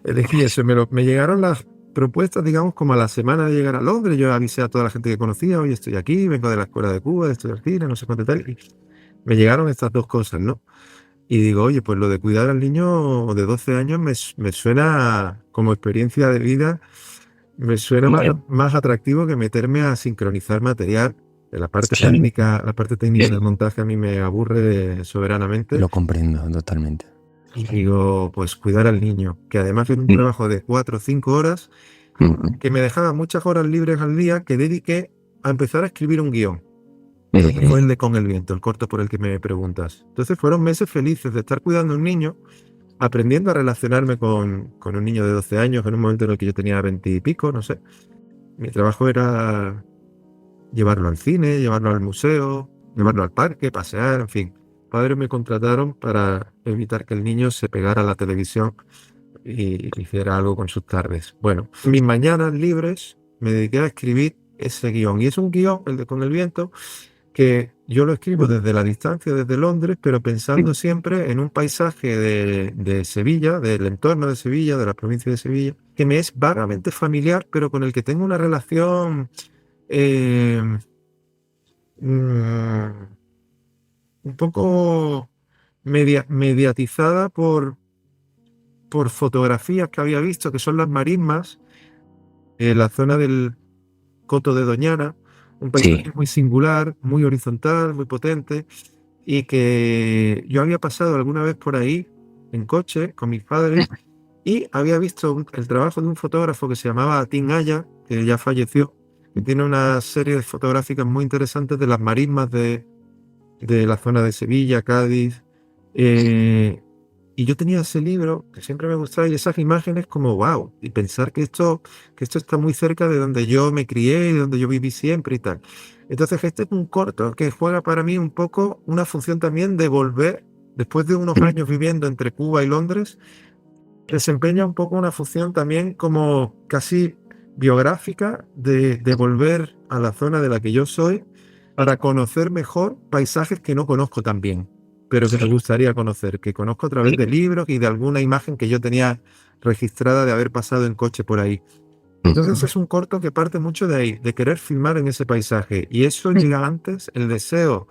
Speaker 3: Elegí eso. Me llegaron las propuestas, digamos, como a la semana de llegar a Londres. Yo avisé a toda la gente que conocía, oye, estoy aquí, vengo de la escuela de Cuba, estoy al cine, no sé cuánto tal. Y me llegaron estas dos cosas, ¿no? Y digo, oye, pues lo de cuidar al niño de 12 años me suena como experiencia de vida, me suena más atractivo que meterme a sincronizar material. La parte
Speaker 5: Claro.
Speaker 3: técnica, la parte técnica del montaje a mí me aburre soberanamente.
Speaker 2: Lo comprendo totalmente.
Speaker 3: Y digo, pues cuidar al niño, que además era un trabajo de 4 o 5 horas, que me dejaba muchas horas libres al día que dediqué a empezar a escribir un guión. Fue el de Con el viento, el corto por el que me preguntas. Entonces fueron meses felices de estar cuidando a un niño, aprendiendo a relacionarme con un niño de 12 años, en un momento en el que yo tenía 20 y pico, no sé. Mi trabajo era llevarlo al cine, llevarlo al museo, llevarlo al parque, pasear, en fin. Padres me contrataron para evitar que el niño se pegara a la televisión y hiciera algo con sus tardes. Bueno, mis mañanas libres me dediqué a escribir ese guión. Y es un guión, el de Con el viento, que yo lo escribo desde la distancia, desde Londres, pero pensando siempre en un paisaje de Sevilla, del entorno de Sevilla, de la provincia de Sevilla, que me es vagamente familiar, pero con el que tengo una relación un poco mediatizada por fotografías que había visto, que son las marismas, la zona del Coto de Doñana, un paisaje muy singular, muy horizontal, muy potente, y que yo había pasado alguna vez por ahí en coche con mis padres y había visto el trabajo de un fotógrafo que se llamaba Tim Aya, que ya falleció, que tiene una serie fotográficas muy interesantes de las marismas de la zona de Sevilla, Cádiz. Y yo tenía ese libro que siempre me gustaba y esas imágenes como wow, y pensar que esto está muy cerca de donde yo me crié y de donde yo viví siempre y tal. Entonces este es un corto que juega para mí un poco una función también de volver, después de unos años viviendo entre Cuba y Londres, desempeña un poco una función también como casi biográfica de volver a la zona de la que yo soy para conocer mejor paisajes que no conozco tan bien, pero que me gustaría conocer, que conozco a través de libros y de alguna imagen que yo tenía registrada de haber pasado en coche por ahí. Entonces es un corto que parte mucho de ahí, de querer filmar en ese paisaje. Y eso llega antes, el deseo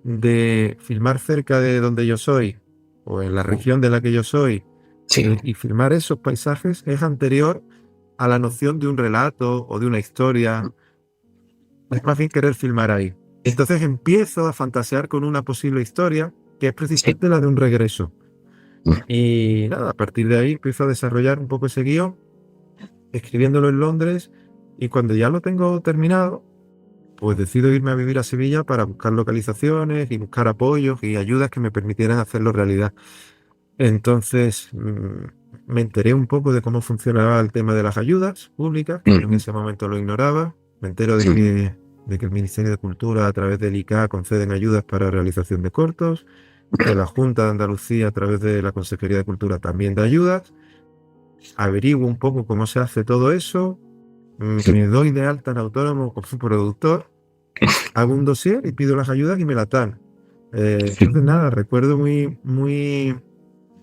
Speaker 3: de filmar cerca de donde yo soy, o en la región de la que yo soy, y filmar esos paisajes es anterior a la noción de un relato o de una historia. Es más bien querer filmar ahí. Entonces empiezo a fantasear con una posible historia que es precisamente la de un regreso. Y nada, a partir de ahí empiezo a desarrollar un poco ese guión, escribiéndolo en Londres, y cuando ya lo tengo terminado, pues decido irme a vivir a Sevilla para buscar localizaciones y buscar apoyos y ayudas que me permitieran hacerlo realidad. Entonces me enteré un poco de cómo funcionaba el tema de las ayudas públicas, que en ese momento lo ignoraba. Me entero de que el Ministerio de Cultura a través del ICA conceden ayudas para realización de cortos, que la Junta de Andalucía a través de la Consejería de Cultura también da ayudas. Averiguo un poco cómo se hace todo eso, me doy de alta en autónomo como productor, hago un dossier y pido las ayudas y me las dan. Entonces nada, recuerdo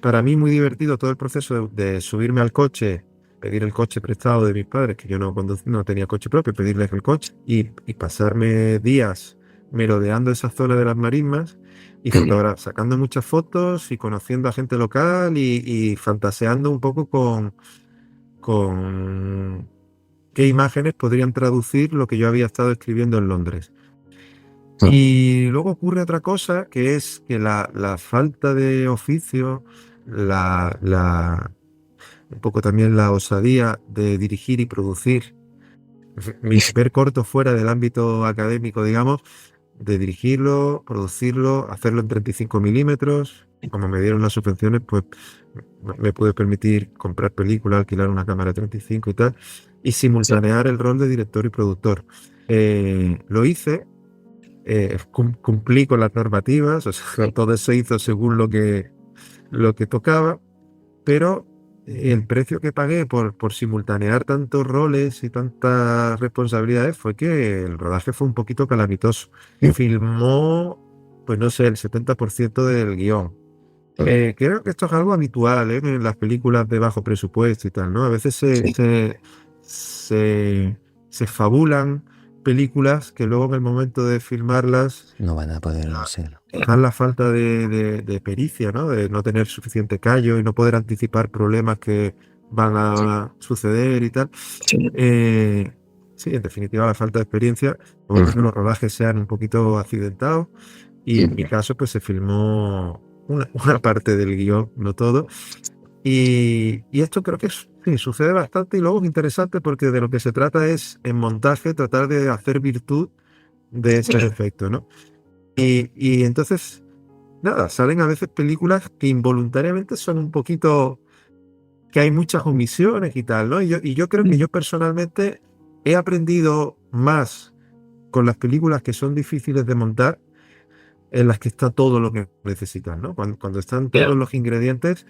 Speaker 3: para mí muy divertido todo el proceso de subirme al coche, pedir el coche prestado de mis padres, que yo no tenía coche propio, pedirles el coche y pasarme días merodeando esa zona de las marismas y sacando muchas fotos y conociendo a gente local y fantaseando un poco con qué imágenes podrían traducir lo que yo había estado escribiendo en Londres. Y luego ocurre otra cosa, que es que la falta de oficio, un poco también la osadía de dirigir y producir mi primer corto fuera del ámbito académico, digamos, de dirigirlo, producirlo, hacerlo en 35 milímetros. Como me dieron las subvenciones, pues me pude permitir comprar películas, alquilar una cámara 35 y tal, y simultanear el rol de director y productor. Lo hice. Cumplí con las normativas, o sea, todo se hizo según lo que tocaba, pero el precio que pagué por simultanear tantos roles y tantas responsabilidades fue que el rodaje fue un poquito calamitoso. Filmó, pues no sé, el 70% del guión. Creo que esto es algo habitual, en las películas de bajo presupuesto y tal, ¿no? A veces se fabulan películas que luego en el momento de filmarlas
Speaker 2: No van a poder ser.
Speaker 3: dan la falta de pericia, ¿no? De no tener suficiente callo y no poder anticipar problemas que van a suceder y tal. Sí, en definitiva, la falta de experiencia, porque los rodajes sean un poquito accidentados. Y en mi caso, pues se filmó una parte del guión, no todo. Y esto creo que sí, sucede bastante y luego es interesante porque de lo que se trata es, en montaje, tratar de hacer virtud de ese efecto, ¿no? Y entonces, nada, salen a veces películas que involuntariamente son un poquito, que hay muchas omisiones y tal, ¿no? Y yo creo que yo personalmente he aprendido más con las películas que son difíciles de montar, en las que está todo lo que necesitas, ¿no? Cuando están todos los ingredientes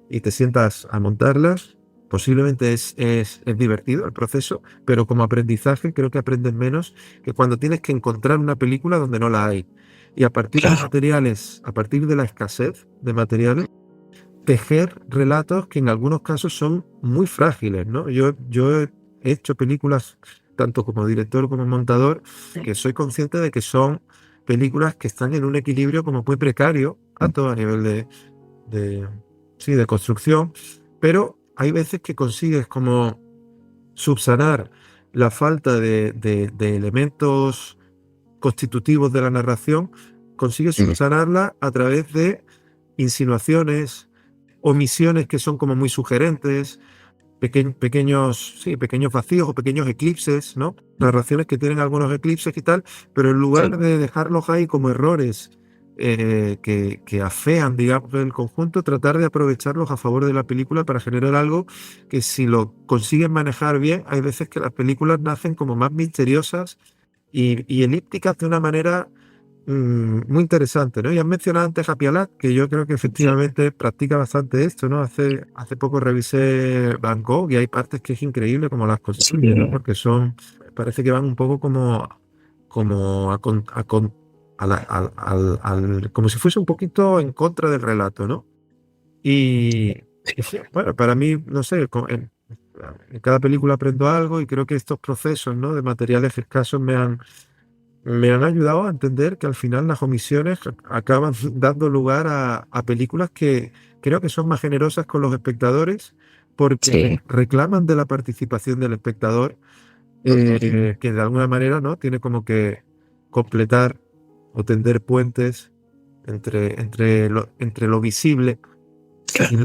Speaker 3: y te sientas a montarlas, posiblemente es divertido el proceso, pero como aprendizaje creo que aprendes menos que cuando tienes que encontrar una película donde no la hay. Y a partir de materiales, a partir de la escasez de materiales, tejer relatos que en algunos casos son muy frágiles, ¿no? Yo he hecho películas, tanto como director como montador, que soy consciente de que son películas que están en un equilibrio como muy precario, tanto a nivel de construcción, pero hay veces que consigues como subsanar la falta de elementos constitutivos de la narración, consigues subsanarla a través de insinuaciones, omisiones que son como muy sugerentes, pequeños vacíos o pequeños eclipses, ¿no? Narraciones que tienen algunos eclipses y tal, pero en lugar de dejarlos ahí como errores que afean, digamos, el conjunto, tratar de aprovecharlos a favor de la película para generar algo que, si lo consiguen manejar bien, hay veces que las películas nacen como más misteriosas y elípticas de una manera muy interesante, ¿no? Y has mencionado antes a Pialat, que yo creo que efectivamente practica bastante esto, ¿no? Hace poco revisé Van Gogh y hay partes que es increíble como las consigue, ¿no? Porque parece que van un poco como como si fuese un poquito en contra del relato, ¿no? Y bueno, para mí, no sé, en cada película aprendo algo y creo que estos procesos, ¿no? De materiales escasos me han ayudado a entender que al final las omisiones acaban dando lugar a películas que creo que son más generosas con los espectadores porque reclaman de la participación del espectador, que de alguna manera, ¿no? Tiene como que completar o tender puentes entre lo visible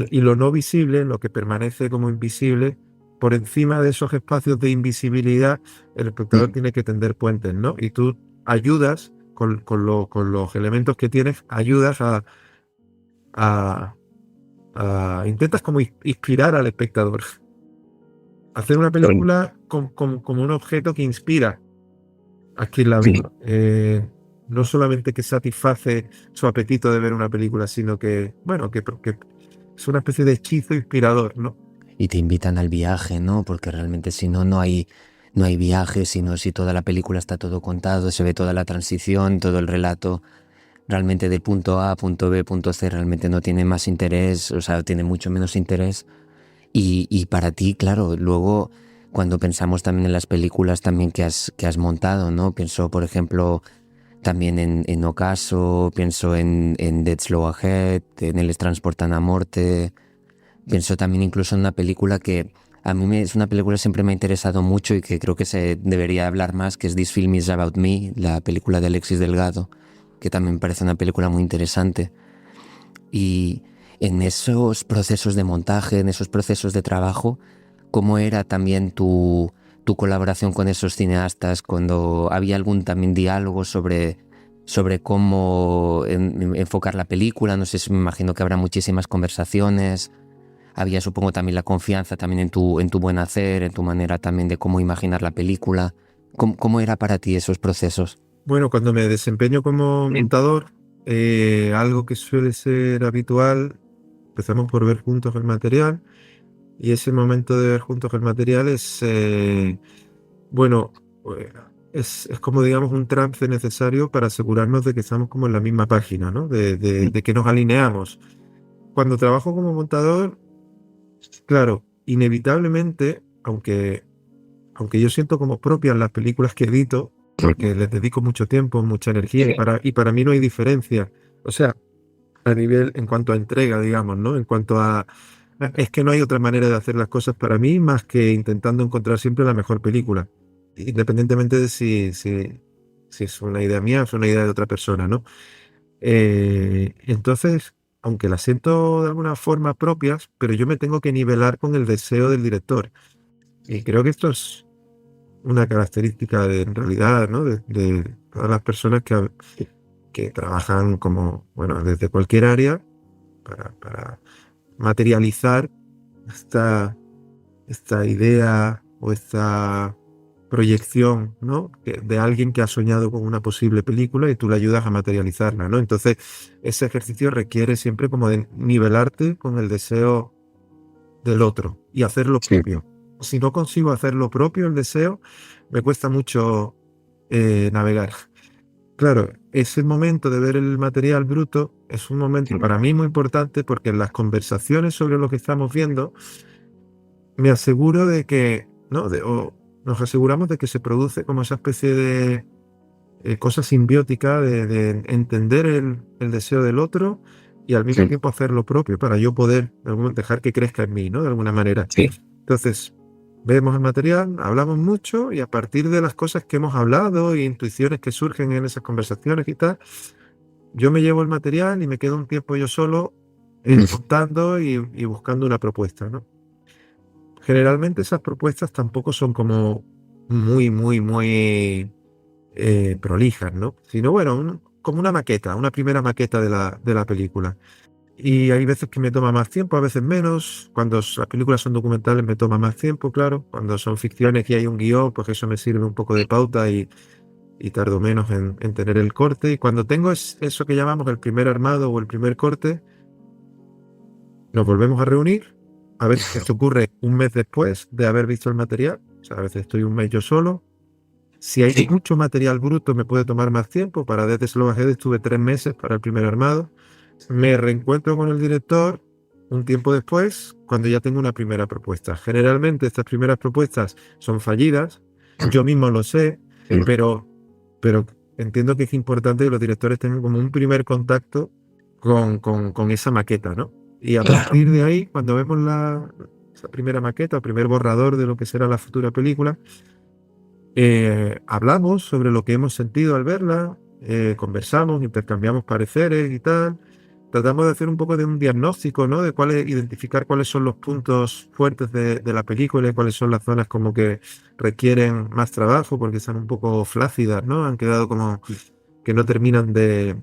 Speaker 3: y lo no visible, lo que permanece como invisible. Por encima de esos espacios de invisibilidad, el espectador tiene que tender puentes, ¿no? Y tú ayudas con los elementos que tienes, ayudas intentas como inspirar al espectador. Hacer una película como un objeto que inspira a quien la ve. No solamente que satisface su apetito de ver una película, sino que, bueno, que es una especie de hechizo inspirador, ¿no?
Speaker 2: Y te invitan al viaje, ¿no? Porque realmente si no, no hay no hay viajes, sino si toda la película está todo contado, se ve toda la transición, todo el relato realmente de punto A, punto B, punto C, realmente no tiene más interés, o sea, tiene mucho menos interés. Y para ti, claro, luego cuando pensamos también en las películas también que has montado, ¿no? Pienso, por ejemplo, también en Ocaso, pienso en Dead Slow Ahead, en El Transportan a Morte, pienso también incluso en una película que a mí es una película que siempre me ha interesado mucho y que creo que se debería hablar más, que es This Film Is About Me, la película de Alexis Delgado, que también me parece una película muy interesante. Y en esos procesos de montaje, en esos procesos de trabajo, ¿cómo era también tu colaboración con esos cineastas cuando había algún también diálogo sobre cómo enfocar la película? No sé, me imagino que habrá muchísimas conversaciones. Había, supongo, también la confianza también en tu buen hacer, en tu manera también de cómo imaginar la película. ¿Cómo era para ti esos procesos?
Speaker 3: Bueno, cuando me desempeño como montador, algo que suele ser habitual, empezamos por ver juntos el material, y ese momento de ver juntos el material es, bueno, eh, es como, digamos, un trance necesario para asegurarnos de que estamos como en la misma página, ¿no? De que nos alineamos. Cuando trabajo como montador, claro, inevitablemente, aunque yo siento como propias las películas que edito, porque les dedico mucho tiempo, mucha energía, y para mí no hay diferencia. O sea, a nivel, en cuanto a entrega, digamos, ¿no? En cuanto a... Es que no hay otra manera de hacer las cosas para mí más que intentando encontrar siempre la mejor película, independientemente de si es una idea mía o es una idea de otra persona, ¿no? Entonces, aunque las siento de alguna forma propias, pero yo me tengo que nivelar con el deseo del director. Y creo que esto es una característica en realidad, ¿no? De todas las personas que trabajan como, bueno, desde cualquier área para materializar esta, esta idea o esta proyección, ¿no? De alguien que ha soñado con una posible película y tú le ayudas a materializarla, ¿no? Entonces, ese ejercicio requiere siempre como de nivelarte con el deseo del otro y hacer lo propio. Si no consigo hacer lo propio, el deseo, me cuesta mucho navegar. Claro, ese momento de ver el material bruto es un momento para mí muy importante, porque en las conversaciones sobre lo que estamos viendo me aseguro de que, ¿no? O nos aseguramos de que se produce como esa especie de cosa simbiótica de entender el deseo del otro y al mismo tiempo hacer lo propio para yo poder dejar que crezca en mí, ¿no? De alguna manera. Entonces, vemos el material, hablamos mucho, y a partir de las cosas que hemos hablado e intuiciones que surgen en esas conversaciones y tal, yo me llevo el material y me quedo un tiempo yo solo contando y buscando una propuesta, ¿no? Generalmente esas propuestas tampoco son como muy prolijas, ¿no? Sino, bueno, como una maqueta, una primera maqueta de la película. Y hay veces que me toma más tiempo, a veces menos. Cuando las películas son documentales me toma más tiempo, claro. Cuando son ficciones y hay un guión, pues eso me sirve un poco de pauta y tardo menos en tener el corte. Y cuando tengo eso que llamamos el primer armado o el primer corte, nos volvemos a reunir. A veces esto ocurre un mes después de haber visto el material. O sea, a veces estoy un mes yo solo. Si hay mucho material bruto, me puede tomar más tiempo. Para Dead Slow Ahead estuve 3 meses para el primer armado. Me reencuentro con el director un tiempo después, cuando ya tengo una primera propuesta. Generalmente estas primeras propuestas son fallidas, yo mismo lo sé, pero entiendo que es importante que los directores tengan como un primer contacto con esa maqueta, ¿no? Y a partir de ahí, cuando vemos esa primera maqueta, el primer borrador de lo que será la futura película, hablamos sobre lo que hemos sentido al verla, conversamos, intercambiamos pareceres y tal. Tratamos de hacer un poco de un diagnóstico, ¿no? De identificar cuáles son los puntos fuertes de la película y cuáles son las zonas como que requieren más trabajo porque están un poco flácidas, ¿no? Han quedado como que no terminan de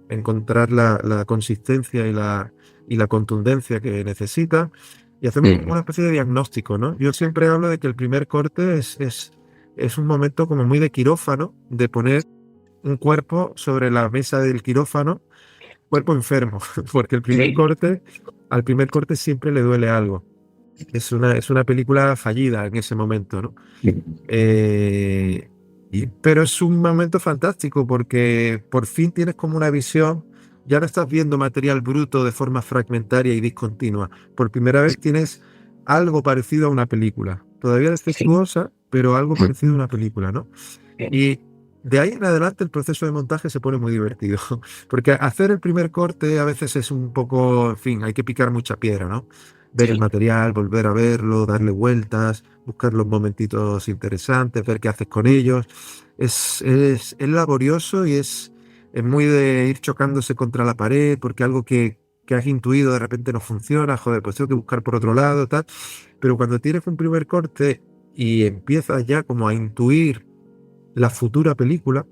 Speaker 3: encontrar la consistencia y la contundencia que necesita. Y hacemos una especie de diagnóstico, ¿no? Yo siempre hablo de que el primer corte es un momento como muy de quirófano, de poner un cuerpo sobre la mesa del quirófano, cuerpo enfermo, porque al primer corte siempre le duele algo. es una película fallida en ese momento, ¿no? Pero es un momento fantástico porque por fin tienes como una visión, ya no estás viendo material bruto de forma fragmentaria y discontinua. Por primera vez tienes algo parecido a una película. Todavía defectuosa, pero algo parecido a una película, ¿no? Y de ahí en adelante el proceso de montaje se pone muy divertido, porque hacer el primer corte a veces es un poco, en fin, hay que picar mucha piedra, ¿no? Ver el material, volver a verlo, darle vueltas, buscar los momentitos interesantes, ver qué haces con ellos. Es laborioso y es muy de ir chocándose contra la pared porque algo que has intuido de repente no funciona, joder, pues tengo que buscar por otro lado, tal. Pero cuando tienes un primer corte y empiezas ya como a intuir la futura película,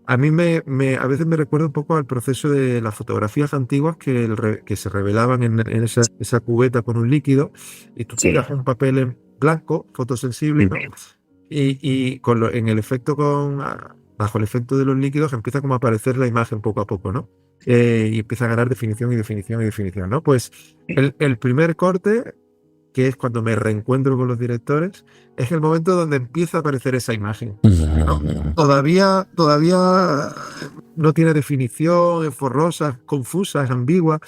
Speaker 3: a mí a veces me recuerda un poco al proceso de las fotografías antiguas que se revelaban en esa cubeta con un líquido y tú tiras un papel en blanco, fotosensible, ¿no? Y en el efecto bajo el efecto de los líquidos empieza como a aparecer la imagen poco a poco, ¿no? Y empieza a ganar definición y definición y definición, ¿no? Pues el primer corte, que es cuando me reencuentro con los directores, es el momento donde empieza a aparecer esa imagen, ¿no? Todavía no tiene definición, es borrosa, confusa, es ambigua,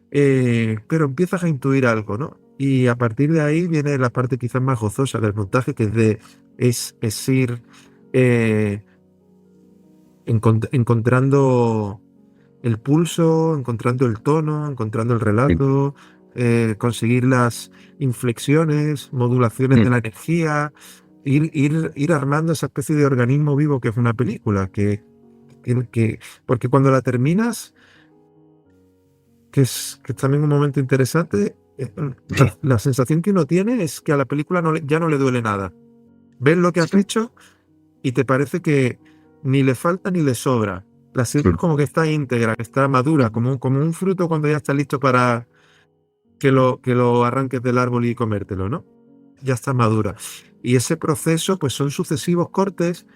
Speaker 3: pero empiezas a intuir algo, ¿no? Y a partir de ahí viene la parte quizás más gozosa del montaje, que es ir encontrando el pulso, encontrando el tono, encontrando el relato, conseguir las inflexiones, modulaciones de la energía, ir armando esa especie de organismo vivo que es una película, porque cuando la terminas, que es también un momento interesante, la sensación que uno tiene es que a la película ya no le duele nada. Ves lo que has hecho y te parece que ni le falta ni le sobra. La sientes como que está íntegra, que está madura, como un fruto cuando ya está listo para que lo arranques del árbol y comértelo, ¿no? Ya está madura. Y ese proceso, pues son sucesivos cortes,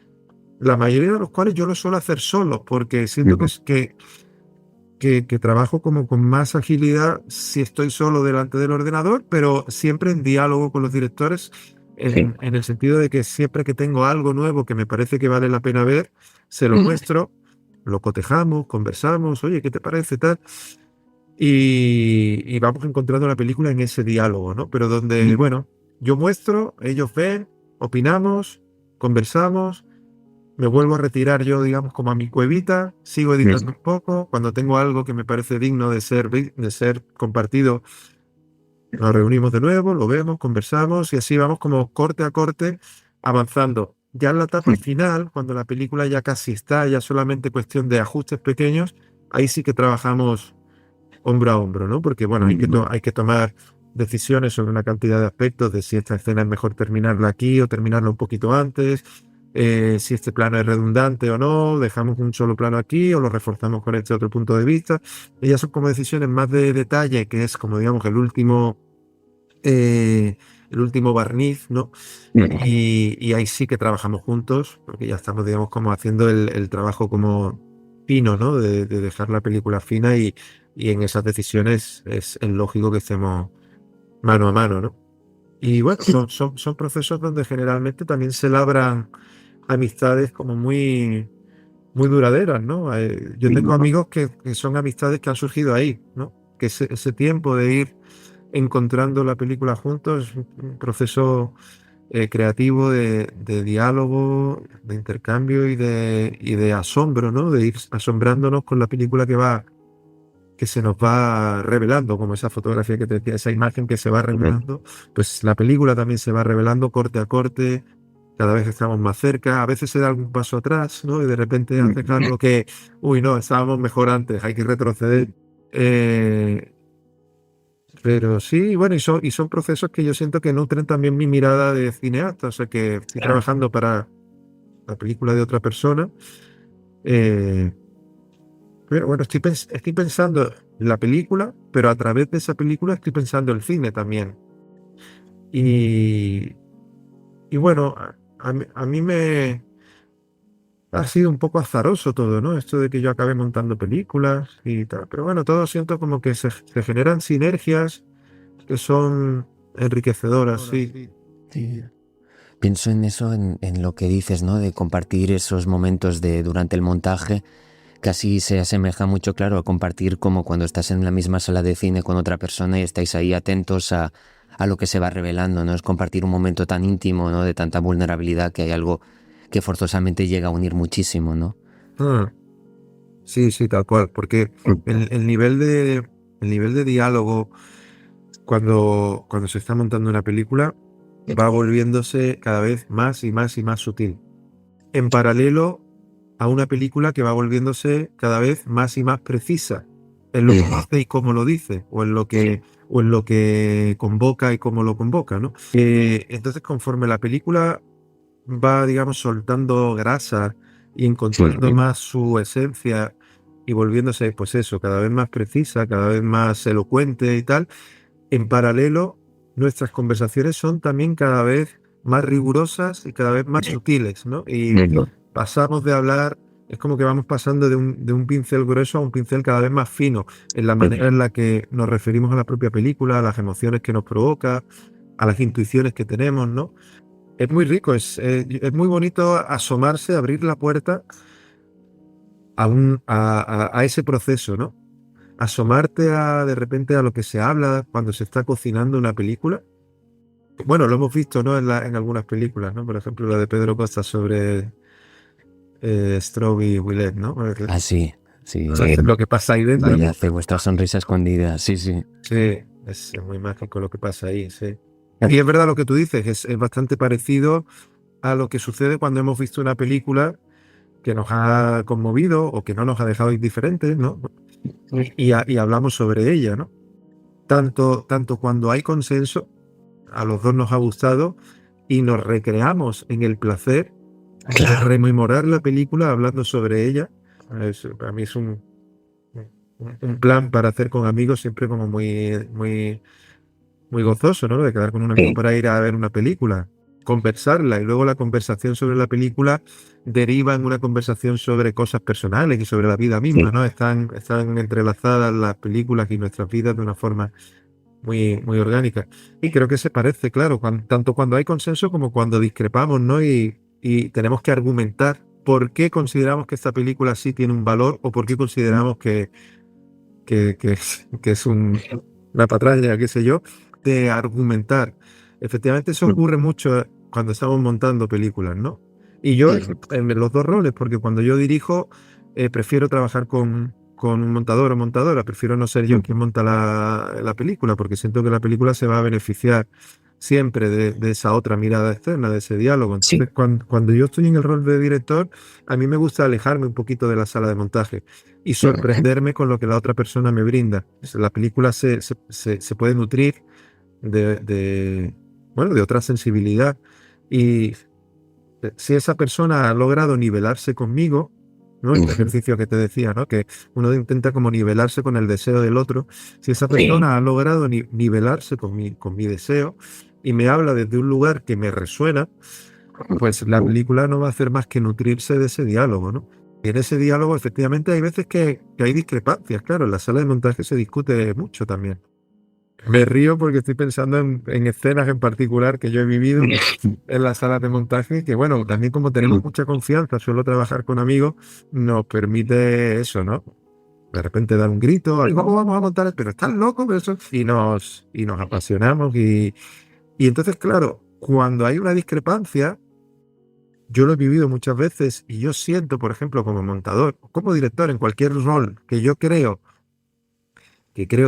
Speaker 3: la mayoría de los cuales yo lo suelo hacer solo, porque siento que trabajo como con más agilidad si estoy solo delante del ordenador, pero siempre en diálogo con los directores, en el sentido de que siempre que tengo algo nuevo que me parece que vale la pena ver, se lo muestro, lo cotejamos, conversamos, oye, ¿qué te parece tal? Y vamos encontrando la película en ese diálogo, ¿no? Pero donde, bueno, yo muestro, ellos ven, opinamos, conversamos, me vuelvo a retirar yo, digamos, como a mi cuevita, sigo editando un poco, cuando tengo algo que me parece digno de ser compartido, nos reunimos de nuevo, lo vemos, conversamos y así vamos como corte a corte avanzando. Ya en la etapa final, cuando la película ya casi está, ya solamente cuestión de ajustes pequeños, ahí sí que trabajamos hombro a hombro, ¿no? Porque, bueno, hay que tomar decisiones sobre una cantidad de aspectos de si esta escena es mejor terminarla aquí o terminarla un poquito antes, si este plano es redundante o no, dejamos un solo plano aquí o lo reforzamos con este otro punto de vista. Ellas son como decisiones más de detalle, que es como, digamos, el último barniz, ¿no? Y ahí sí que trabajamos juntos, porque ya estamos, digamos, como haciendo el trabajo como fino, ¿no? De dejar la película fina y en esas decisiones es lógico que estemos mano a mano, ¿no? Y bueno, son procesos donde generalmente también se labran amistades como muy, muy duraderas, ¿no? Yo tengo amigos que son amistades que han surgido ahí, ¿no? Que ese tiempo de ir encontrando la película juntos es un proceso creativo de diálogo, de intercambio y de asombro, ¿no? De ir asombrándonos con la película que se nos va revelando, como esa fotografía que te decía, esa imagen que se va revelando, pues la película también se va revelando corte a corte, cada vez estamos más cerca, a veces se da algún paso atrás, ¿no? Y de repente hace algo que, uy, no, estábamos mejor antes, hay que retroceder. Pero sí, bueno, y son procesos que yo siento que nutren también mi mirada de cineasta, o sea que estoy trabajando para la película de otra persona, eh, pero bueno, estoy pensando en la película, pero a través de esa película estoy pensando el cine también. Y, y bueno, a mí me ha sido un poco azaroso todo, ¿no? Esto de que yo acabe montando películas y tal, pero bueno, todo siento como que se generan sinergias que son enriquecedoras, sí.
Speaker 2: Sí. Pienso en eso, en lo que dices, ¿no? De compartir esos momentos durante el montaje. Casi se asemeja mucho, claro, a compartir como cuando estás en la misma sala de cine con otra persona y estáis ahí atentos a lo que se va revelando, ¿no? Es compartir un momento tan íntimo, ¿no? De tanta vulnerabilidad, que hay algo que forzosamente llega a unir muchísimo, ¿no?
Speaker 3: Ah, sí, tal cual, porque el nivel de diálogo cuando se está montando una película va volviéndose cada vez más y más y más sutil. En paralelo a una película que va volviéndose cada vez más y más precisa en lo que hace y cómo lo dice, o en lo que convoca y cómo lo convoca, ¿no? Entonces, conforme la película va, digamos, soltando grasa y encontrando más su esencia y volviéndose, pues eso, cada vez más precisa, cada vez más elocuente y tal, en paralelo, nuestras conversaciones son también cada vez más rigurosas y cada vez más sutiles, ¿no? Y pasamos de hablar, es como que vamos pasando de un pincel grueso a un pincel cada vez más fino, en la manera en la que nos referimos a la propia película, a las emociones que nos provoca, a las intuiciones que tenemos, ¿no? Es muy rico, es muy bonito asomarse, abrir la puerta a ese proceso, ¿no? Asomarte de repente a lo que se habla cuando se está cocinando una película. Bueno, lo hemos visto, ¿no? En algunas películas, ¿no? Por ejemplo, la de Pedro Costa sobre Strobe y Willet, ¿no?
Speaker 2: Ah, sí, sí.
Speaker 3: O sea, lo que pasa ahí dentro.
Speaker 2: Vaya, hace vuestra sonrisa escondida, sí, sí.
Speaker 3: Sí, es muy mágico lo que pasa ahí, sí. Y es verdad lo que tú dices, es bastante parecido a lo que sucede cuando hemos visto una película que nos ha conmovido o que no nos ha dejado indiferentes, ¿no? Y hablamos sobre ella, ¿no? Tanto cuando hay consenso, a los dos nos ha gustado y nos recreamos en el placer de rememorar la película hablando sobre ella. Para mí es un plan para hacer con amigos siempre como muy, muy, muy gozoso, ¿no? De quedar con un amigo para ir a ver una película, conversarla y luego la conversación sobre la película deriva en una conversación sobre cosas personales y sobre la vida misma, ¿no? Están entrelazadas las películas y nuestras vidas de una forma muy, muy orgánica. Y creo que se parece, claro, tanto cuando hay consenso como cuando discrepamos, ¿no? Y tenemos que argumentar por qué consideramos que esta película sí tiene un valor o por qué consideramos que es una patraña, qué sé yo, de argumentar. Efectivamente, eso ocurre mucho cuando estamos montando películas, ¿no? Y yo en los dos roles, porque cuando yo dirijo, prefiero trabajar con un montador o montadora, prefiero no ser yo quien monta la película, porque siento que la película se va a beneficiar siempre de esa otra mirada externa, de ese diálogo. Entonces, cuando yo estoy en el rol de director, a mí me gusta alejarme un poquito de la sala de montaje y sorprenderme con lo que la otra persona me brinda. La película se puede nutrir de otra sensibilidad. Y si esa persona ha logrado nivelarse conmigo, ¿no? Este ejercicio que te decía, ¿no? Que uno intenta como nivelarse con el deseo del otro. Si esa persona ha logrado nivelarse con mi deseo y me habla desde un lugar que me resuena, pues la película no va a hacer más que nutrirse de ese diálogo, ¿no? Y en ese diálogo, efectivamente, hay veces que hay discrepancias, claro, en la sala de montaje se discute mucho también. Me río porque estoy pensando en escenas en particular que yo he vivido en las salas de montaje, que bueno, también como tenemos mucha confianza, suelo trabajar con amigos, nos permite eso, ¿no? De repente dar un grito, ¿cómo vamos a montar? Pero estás loco, pero eso... Y nos apasionamos y entonces, claro, cuando hay una discrepancia, yo lo he vivido muchas veces y yo siento, por ejemplo, como montador, como director, en cualquier rol que yo creo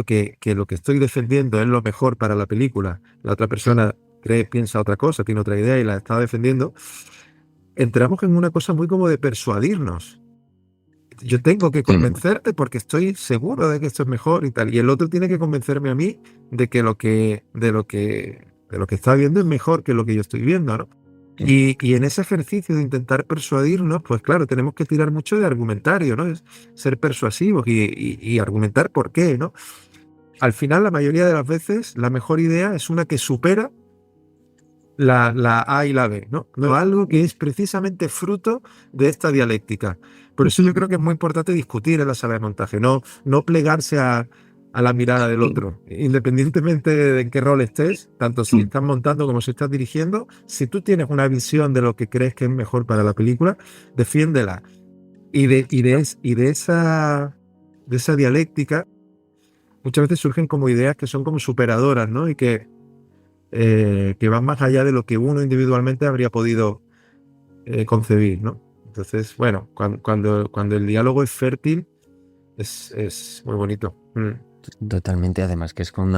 Speaker 3: que lo que estoy defendiendo es lo mejor para la película, la otra persona piensa otra cosa, tiene otra idea y la está defendiendo, entramos en una cosa muy como de persuadirnos. Yo tengo que convencerte porque estoy seguro de que esto es mejor y tal, y el otro tiene que convencerme a mí de que lo que está viendo es mejor que lo que yo estoy viendo, ¿no? Y en ese ejercicio de intentar persuadirnos, pues claro, tenemos que tirar mucho de argumentario, ¿no? Es ser persuasivos y argumentar por qué, ¿no? Al final, la mayoría de las veces, la mejor idea es una que supera la A y la B, ¿no? Algo que es precisamente fruto de esta dialéctica. Por eso yo creo que es muy importante discutir en la sala de montaje, no plegarse a a la mirada del otro. Independientemente de en qué rol estés, tanto si estás montando como si estás dirigiendo, si tú tienes una visión de lo que crees que es mejor para la película, defiéndela. De esa dialéctica, muchas veces surgen como ideas que son como superadoras, ¿no? Y que van más allá de lo que uno individualmente habría podido concebir, ¿no? Entonces, bueno, cuando el diálogo es fértil, es muy bonito.
Speaker 2: Totalmente, además que es con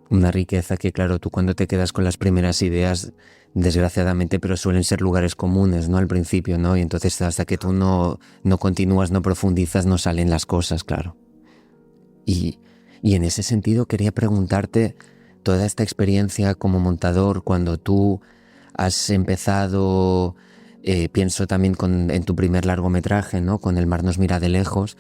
Speaker 2: una riqueza que, claro, tú cuando te quedas con las primeras ideas, desgraciadamente, pero suelen ser lugares comunes, ¿no? Al principio, ¿no? Y entonces hasta que tú no continúas, no profundizas, no salen las cosas, claro. Y en ese sentido quería preguntarte, toda esta experiencia como montador, cuando tú has empezado, pienso también en tu primer largometraje, ¿no? Con El mar nos mira de lejos,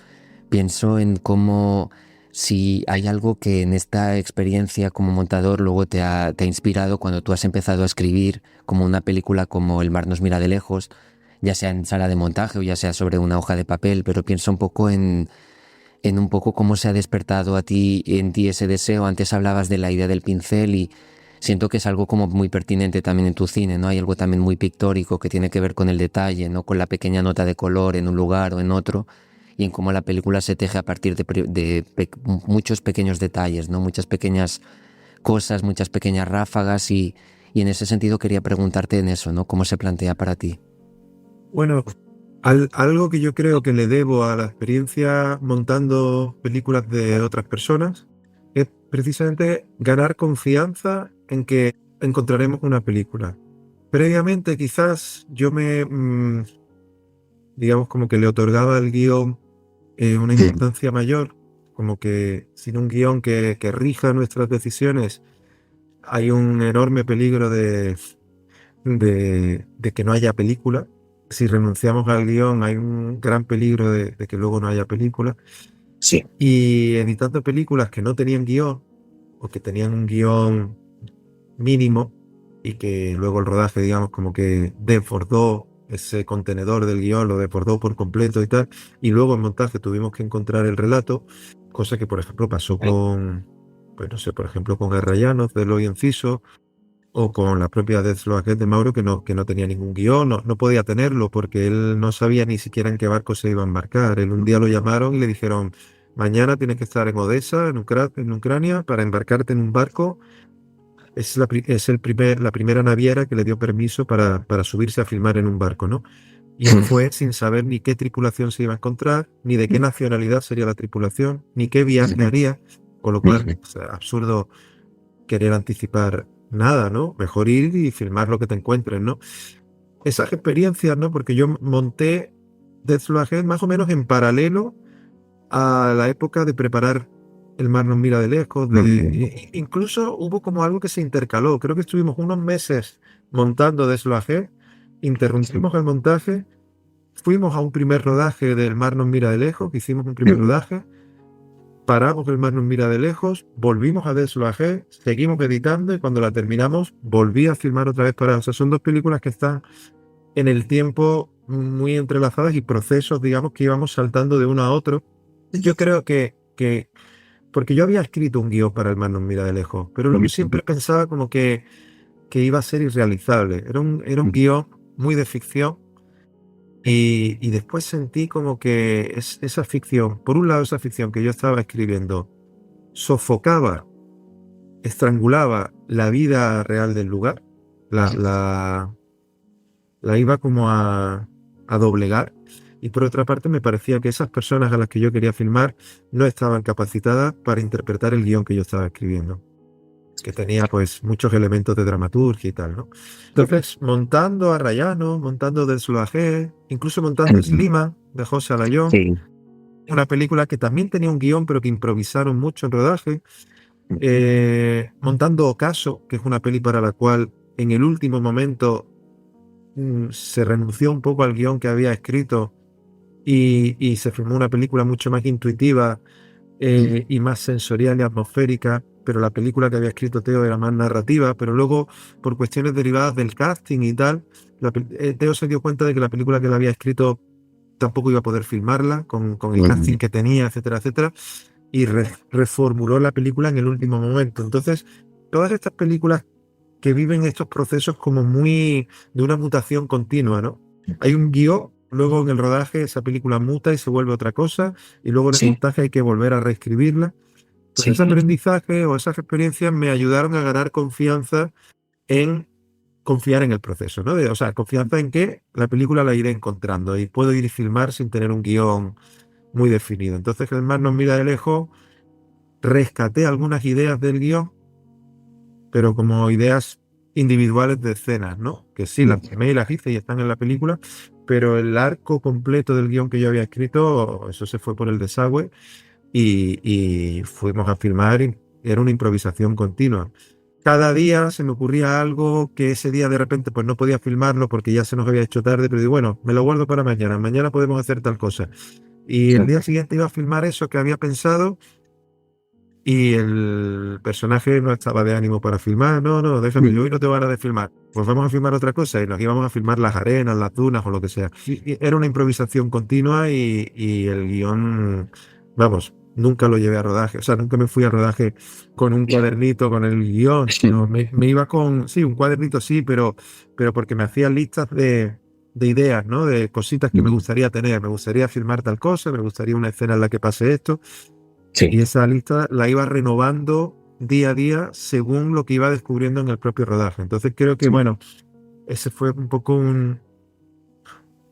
Speaker 2: pienso en cómo, si hay algo que en esta experiencia como montador luego te ha inspirado cuando tú has empezado a escribir como una película como El mar nos mira de lejos, ya sea en sala de montaje o ya sea sobre una hoja de papel, pero pienso un poco en un poco cómo se ha despertado en ti ese deseo. Antes hablabas de la idea del pincel y siento que es algo como muy pertinente también en tu cine, ¿no? Hay algo también muy pictórico que tiene que ver con el detalle, ¿no? Con la pequeña nota de color en un lugar o en otro, y en cómo la película se teje a partir de muchos pequeños detalles, ¿no? Muchas pequeñas cosas, muchas pequeñas ráfagas, y en ese sentido quería preguntarte en eso, ¿no? ¿Cómo se plantea para ti?
Speaker 3: Bueno, algo que yo creo que le debo a la experiencia montando películas de otras personas es precisamente ganar confianza en que encontraremos una película. Previamente quizás yo digamos como que le otorgaba al guión una importancia mayor, como que sin un guión que rija nuestras decisiones hay un enorme peligro de que no haya película. Si renunciamos al guión hay un gran peligro de que luego no haya película.
Speaker 2: Sí.
Speaker 3: Y editando películas que no tenían guión o que tenían un guión mínimo y que luego el rodaje, digamos, como que desbordó ese contenedor del guión, lo desbordó por completo y tal, y luego en montaje tuvimos que encontrar el relato, cosa que por ejemplo pasó con, pues no sé, por ejemplo con Guerra Llanos de Eloy Enciso, o con la propia Death Slow Ahead de Mauro, que no tenía ningún guión, no podía tenerlo porque él no sabía ni siquiera en qué barco se iba a embarcar. Él un día lo llamaron y le dijeron: mañana tienes que estar en Odessa, en Ucrania, para embarcarte en un barco. Es la primera naviera que le dio permiso para subirse a filmar en un barco, ¿no? Y él fue sin saber ni qué tripulación se iba a encontrar, ni de qué nacionalidad sería la tripulación, ni qué viaje haría, con lo cual es absurdo querer anticipar nada, ¿no? Mejor ir y filmar lo que te encuentres, ¿no? Esas experiencias, ¿no? Porque yo monté Death Slow Ahead más o menos en paralelo a la época de preparar El mar nos mira de lejos. Incluso hubo como algo que se intercaló. Creo que estuvimos unos meses montando Death Slow Ahead, interrumpimos el montaje, fuimos a un primer rodaje del mar nos mira de lejos, que hicimos un primer rodaje, paramos El mar nos mira de lejos, volvimos a Death Slow Ahead, seguimos editando y cuando la terminamos volví a filmar otra vez para... O sea, son dos películas que están en el tiempo muy entrelazadas y procesos, digamos, que íbamos saltando de uno a otro. Yo creo que porque yo había escrito un guión para El mar nos mira de lejos, pero lo que siempre pensaba como que iba a ser irrealizable. Era un guión muy de ficción. Y después sentí como que esa ficción, por un lado esa ficción que yo estaba escribiendo, sofocaba, estrangulaba la vida real del lugar, la iba como a doblegar, y por otra parte me parecía que esas personas a las que yo quería filmar no estaban capacitadas para interpretar el guión que yo estaba escribiendo, que tenía pues muchos elementos de dramaturgia y tal, ¿no? Entonces, montando a Rayano, montando Death Slow Ahead, incluso montando Slima de José Alayón, una película que también tenía un guión pero que improvisaron mucho en rodaje, montando Ocaso, que es una peli para la cual en el último momento se renunció un poco al guión que había escrito y se filmó una película mucho más intuitiva y más sensorial y atmosférica, pero la película que había escrito Teo era más narrativa, pero luego por cuestiones derivadas del casting y tal, Teo se dio cuenta de que la película que él había escrito tampoco iba a poder filmarla con el casting que tenía, etcétera, etcétera. y reformuló la película en el último momento. Entonces, todas estas películas que viven estos procesos como muy de una mutación continua, ¿no? Hay un guión, luego en el rodaje esa película muta y se vuelve otra cosa, y luego en el montaje hay que volver a reescribirla. Pues ese aprendizaje o esas experiencias me ayudaron a ganar confianza en confiar en el proceso, ¿no? O sea, confianza en que la película la iré encontrando y puedo ir a filmar sin tener un guión muy definido. Entonces, El mar nos mira de lejos, rescaté algunas ideas del guión, pero como ideas individuales de escenas, ¿no? Que sí, las quemé y las hice y están en la película, pero el arco completo del guión que yo había escrito, eso se fue por el desagüe y fuimos a filmar y era una improvisación continua. Cada día se me ocurría algo que ese día de repente pues no podía filmarlo porque ya se nos había hecho tarde, pero digo, bueno, me lo guardo para mañana, mañana podemos hacer tal cosa. Y el día siguiente iba a filmar eso que había pensado y el personaje no estaba de ánimo para filmar. No, déjame, yo hoy no te van a de filmar. Pues vamos a filmar otra cosa y nos íbamos a filmar las arenas, las dunas o lo que sea. Y era una improvisación continua y el guión, vamos, nunca lo llevé a rodaje. O sea, nunca me fui a rodaje con un cuadernito, con el guión. No, me iba con, sí, un cuadernito sí, pero porque me hacía listas de ideas, ¿no? De cositas que me gustaría tener. Me gustaría filmar tal cosa, me gustaría una escena en la que pase esto. Y esa lista la iba renovando día a día según lo que iba descubriendo en el propio rodaje. Entonces creo que, bueno, ese fue un poco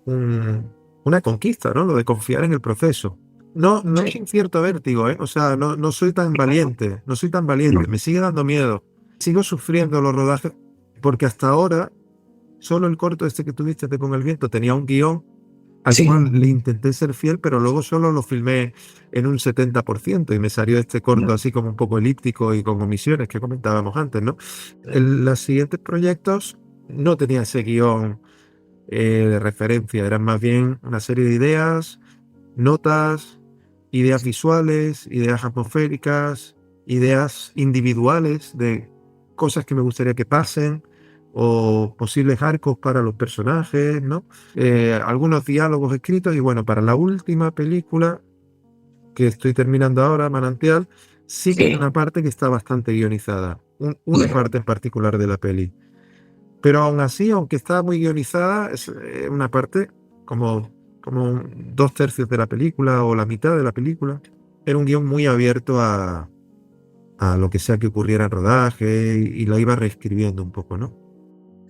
Speaker 3: una conquista, ¿no? Lo de confiar en el proceso. No es un cierto vértigo, ¿eh? O sea, no soy tan valiente, me sigue dando miedo. Sigo sufriendo los rodajes porque hasta ahora solo el corto este que tuviste de Con el viento tenía un guión al cual le intenté ser fiel, pero luego solo lo filmé en un 70% y me salió este corto así como un poco elíptico y con omisiones que comentábamos antes, ¿no? Los siguientes proyectos no tenía ese guión de referencia, eran más bien una serie de ideas, notas, ideas visuales, ideas atmosféricas, ideas individuales de cosas que me gustaría que pasen o posibles arcos para los personajes, ¿no? Algunos diálogos escritos y bueno, para la última película que estoy terminando ahora, Manantial, sí que hay una parte que está bastante guionizada, una parte en particular de la peli. Pero aún así, aunque está muy guionizada, es una parte como 2/3 de la película o la mitad de la película. Era un guión muy abierto a lo que sea que ocurriera en rodaje y la iba reescribiendo un poco, ¿no?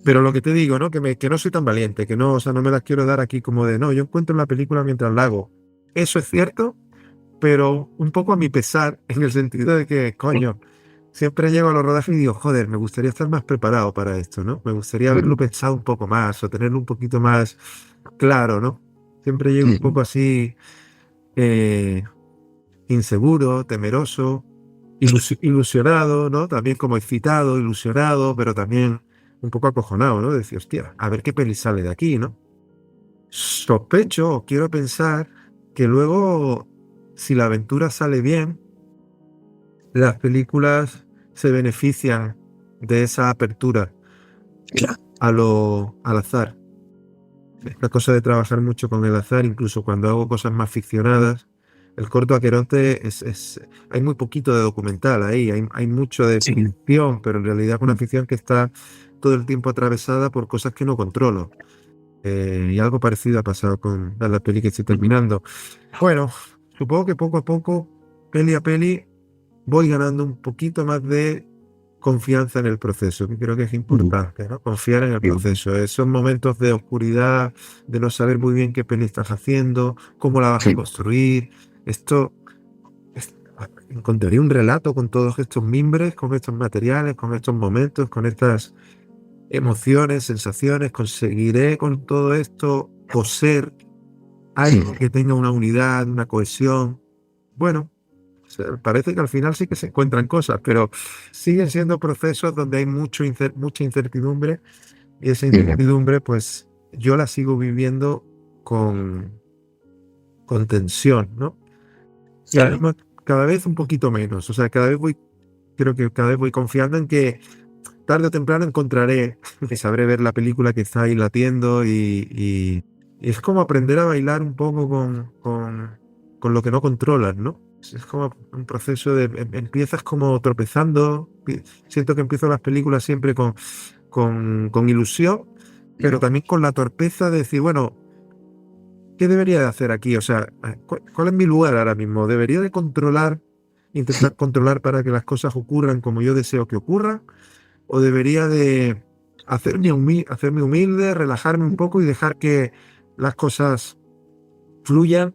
Speaker 3: Pero lo que te digo, ¿no? Que no soy tan valiente, que no, o sea, no me las quiero dar aquí como de, no, yo encuentro la película mientras la hago. Eso es cierto, pero un poco a mi pesar, en el sentido de que, coño, siempre llego a los rodajes y digo, joder, me gustaría estar más preparado para esto, ¿no? Me gustaría haberlo pensado un poco más o tenerlo un poquito más claro, ¿no? Siempre llego un poco así, inseguro, temeroso, ilusionado, ¿no? También como excitado, ilusionado, pero también un poco acojonado, ¿no? Decir, hostia, a ver qué peli sale de aquí, ¿no? Sospecho o quiero pensar que luego, si la aventura sale bien, las películas se benefician de esa apertura al azar. La cosa de trabajar mucho con el azar, incluso cuando hago cosas más ficcionadas. El corto Aqueronte hay muy poquito de documental ahí, hay mucho de ficción, pero en realidad es una ficción que está todo el tiempo atravesada por cosas que no controlo. Y algo parecido ha pasado con la peli que estoy terminando. Bueno, supongo que poco a poco, peli a peli, voy ganando un poquito más de confianza en el proceso, que creo que es importante, ¿no? Confiar en el proceso. Esos momentos de oscuridad, de no saber muy bien qué peli estás haciendo, cómo la vas a construir. Encontraría un relato con todos estos mimbres, con estos materiales, con estos momentos, con estas emociones, sensaciones. Conseguiré con todo esto coser algo que tenga una unidad, una cohesión. Bueno, parece que al final sí que se encuentran cosas, pero siguen siendo procesos donde hay mucha incertidumbre y esa incertidumbre pues yo la sigo viviendo con tensión, ¿no? Y además cada vez un poquito menos, o sea, creo que cada vez voy confiando en que tarde o temprano encontraré que sabré ver la película que está ahí latiendo y es como aprender a bailar un poco con lo que no controlas, ¿no? Es como un proceso de... Empiezas como tropezando. Siento que empiezo las películas siempre con ilusión, pero también con la torpeza de decir, bueno, ¿qué debería de hacer aquí? O sea, ¿cuál es mi lugar ahora mismo? ¿Debería de intentar controlar para que las cosas ocurran como yo deseo que ocurran? ¿O debería de hacerme humilde, relajarme un poco y dejar que las cosas fluyan?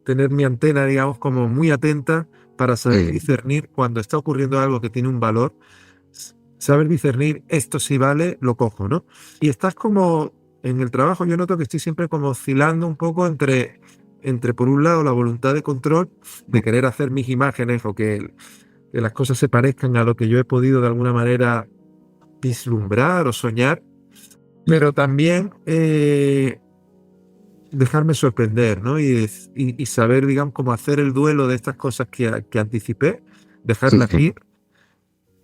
Speaker 3: Tener mi antena, digamos, como muy atenta para saber discernir cuando está ocurriendo algo que tiene un valor, saber discernir esto sí vale, lo cojo, ¿no? Y estás como en el trabajo, yo noto que estoy siempre como oscilando un poco entre por un lado la voluntad de control, de querer hacer mis imágenes o que las cosas se parezcan a lo que yo he podido de alguna manera vislumbrar o soñar, pero también dejarme sorprender, ¿no? Y saber, digamos, cómo hacer el duelo de estas cosas que anticipé, dejarlas ir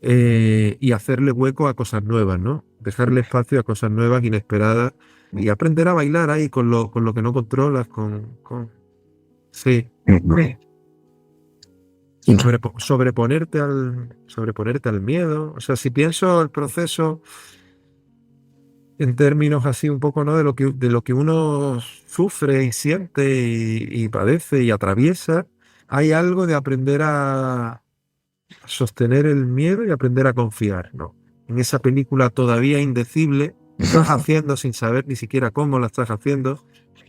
Speaker 3: y hacerle hueco a cosas nuevas, ¿no? Dejarle espacio a cosas nuevas, inesperadas, y aprender a bailar ahí con lo que no controlas, sí. Sobreponerte al miedo. O sea, si pienso el proceso en términos así un poco, ¿no? De lo que uno sufre y siente y padece y atraviesa, hay algo de aprender a sostener el miedo y aprender a confiar, ¿no? En esa película todavía indecible, estás haciendo sin saber ni siquiera cómo la estás haciendo,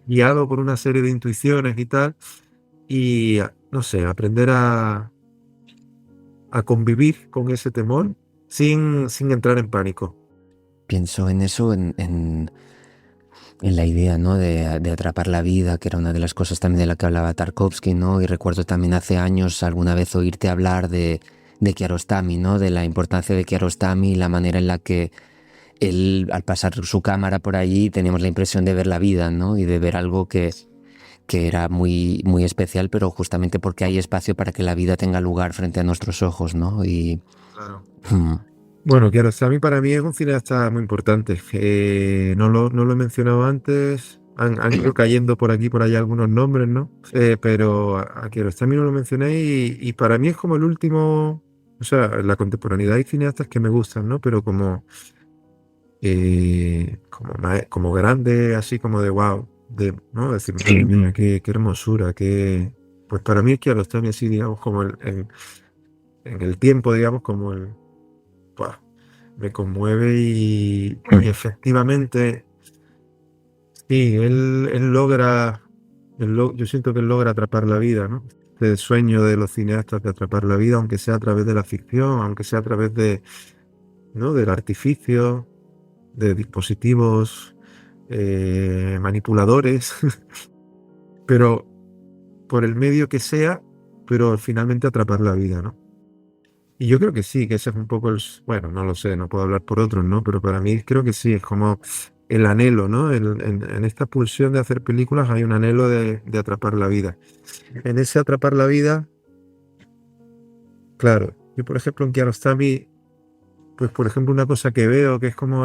Speaker 3: guiado por una serie de intuiciones y tal, y no sé, aprender a convivir con ese temor sin entrar en pánico.
Speaker 2: Pienso en eso, en la idea, ¿no? de atrapar la vida, que era una de las cosas también de la que hablaba Tarkovsky, ¿no? Y recuerdo también hace años alguna vez oírte hablar de Kiarostami, ¿no? De la importancia de Kiarostami y la manera en la que él, al pasar su cámara por allí, teníamos la impresión de ver la vida, ¿no? Y de ver algo que era muy, muy especial, pero justamente porque hay espacio para que la vida tenga lugar frente a nuestros ojos, ¿no? Y...
Speaker 3: Claro. Bueno, Kiarostami para mí es un cineasta muy importante. No lo he mencionado antes. Han ido cayendo por aquí por allá algunos nombres, ¿no? Pero a Kiarostami no lo mencioné y para mí es como el último. O sea, en la contemporaneidad hay cineastas que me gustan, ¿no? Pero como grande, así como de wow, ¿no? Decir, madre mía, qué hermosura, pues para mí es Kiarostami así, digamos, como en el tiempo, digamos, como ¡buah! Me conmueve y efectivamente, sí, él logra, yo siento que él logra atrapar la vida, ¿no? El sueño de los cineastas de atrapar la vida, aunque sea a través de la ficción, aunque sea a través ¿no? Del artificio, de dispositivos manipuladores, pero por el medio que sea, pero finalmente atrapar la vida, ¿no? Y yo creo que sí, que ese es un poco bueno, no lo sé, no puedo hablar por otros, ¿no? Pero para mí creo que sí, es como el anhelo, ¿no? En esta pulsión de hacer películas hay un anhelo de atrapar la vida. En ese atrapar la vida, claro, yo por ejemplo en Kiarostami, pues por ejemplo una cosa que veo que es como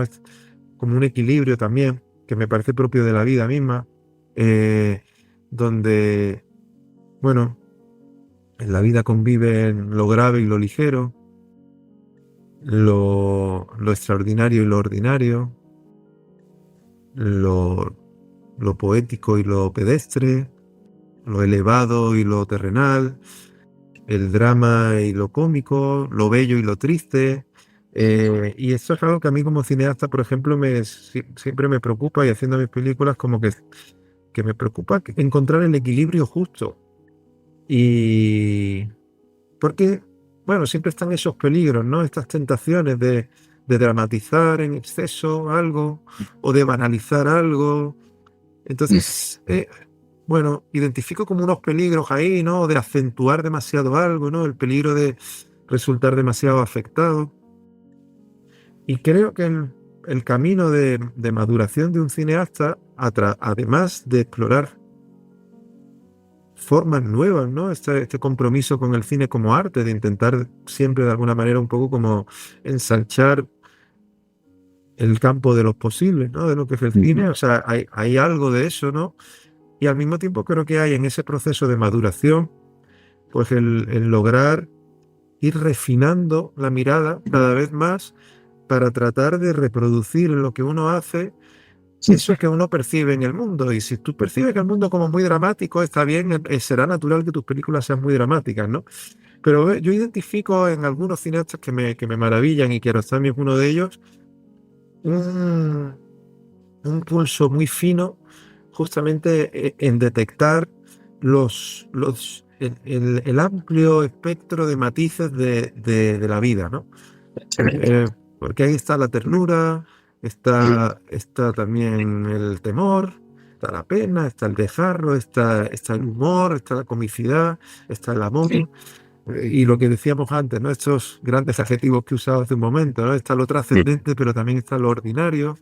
Speaker 3: un equilibrio también, que me parece propio de la vida misma, donde, bueno, en la vida conviven lo grave y lo ligero, lo extraordinario y lo ordinario, lo poético y lo pedestre, lo elevado y lo terrenal, el drama y lo cómico, lo bello y lo triste. Y esto es algo que a mí como cineasta, por ejemplo, siempre me preocupa, y haciendo mis películas como que me preocupa encontrar el equilibrio justo. Y porque, bueno, siempre están esos peligros, ¿no? Estas tentaciones de dramatizar en exceso algo o de banalizar algo. Entonces, bueno, identifico como unos peligros ahí, ¿no? De acentuar demasiado algo, ¿no? El peligro de resultar demasiado afectado. Y creo que el camino de maduración de un cineasta, además de explorar formas nuevas, ¿no? Este compromiso con el cine como arte, de intentar siempre de alguna manera un poco como ensanchar el campo de los posibles, ¿no? De lo que es el cine. O sea, hay algo de eso, ¿no? Y al mismo tiempo creo que hay en ese proceso de maduración pues el lograr ir refinando la mirada cada vez más para tratar de reproducir lo que uno hace, eso es que uno percibe en el mundo. Y si tú percibes que el mundo como muy dramático, está bien, será natural que tus películas sean muy dramáticas, ¿no? Pero yo identifico en algunos cineastas que me maravillan, y Kiarostami es uno de ellos, un, un pulso muy fino justamente en detectar el amplio espectro de matices de la vida, ¿no? Porque ahí está la ternura, está también el temor, está la pena, está el desgarro, está el humor, está la comicidad, está el amor. Y lo que decíamos antes, ¿no? Estos grandes adjetivos que he usado hace un momento, ¿no? Está lo trascendente, pero también está lo ordinario,